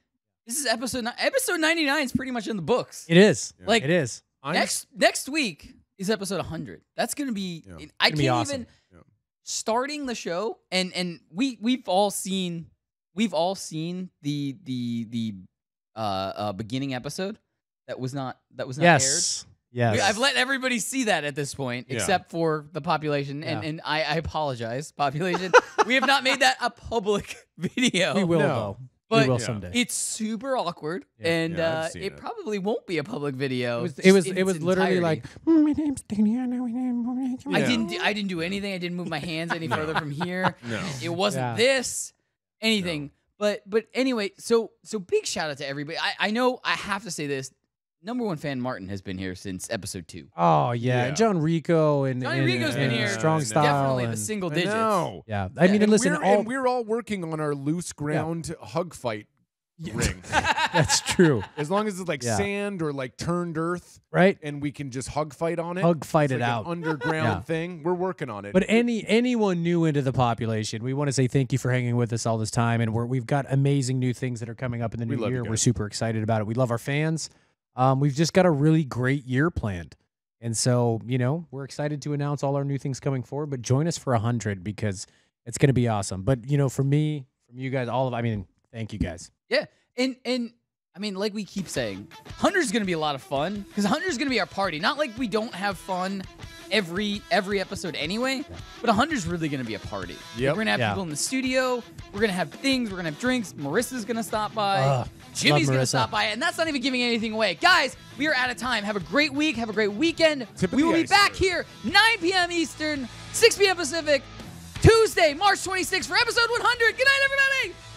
this is episode 99 is pretty much in the books. It is. Like it is. Next week is episode 100. That's going to be I can't awesome. even starting the show and we've all seen the beginning episode that was not aired. Yes. I've let everybody see that at this point, except for the population, and I apologize, population. We have not made that a public video. We will, though. But we will someday. It's super awkward, and it probably won't be a public video. It was literally like, my name's Danny. I didn't do anything. I didn't move my hands any further from here. No. It wasn't anything. No. But anyway, so big shout out to everybody. I know I have to say this. Number one fan Martin has been here since episode 2. Oh yeah, John Rico and Johnny Rico's been here. Strong Style, definitely the and, single digits. Yeah, I mean, and listen, we're all working on our loose ground hug fight ring. That's true. As long as it's like sand or like turned earth, right? And we can just hug fight on it. Hug fight it's it like out. An underground thing. We're working on it. But anyone new into the population, we want to say thank you for hanging with us all this time, and we've got amazing new things that are coming up in the new year. We're super excited about it. We love our fans. We've just got a really great year planned. And so, we're excited to announce all our new things coming forward, but join us for 100 because it's going to be awesome. But, for me, from you guys, thank you guys. Yeah. And I mean, like we keep saying, 100 is going to be a lot of fun because 100 is going to be our party. Not like we don't have fun every episode anyway, but 100 is really going to be a party. Yep. We're going to have people in the studio. We're going to have things. We're going to have drinks. Marissa's going to stop by. Jimmy's going to stop by. And that's not even giving anything away. Guys, we are out of time. Have a great week. Have a great weekend. We will be back here 9 p.m. Eastern, 6 p.m. Pacific, Tuesday, March 26th for episode 100. Good night, everybody.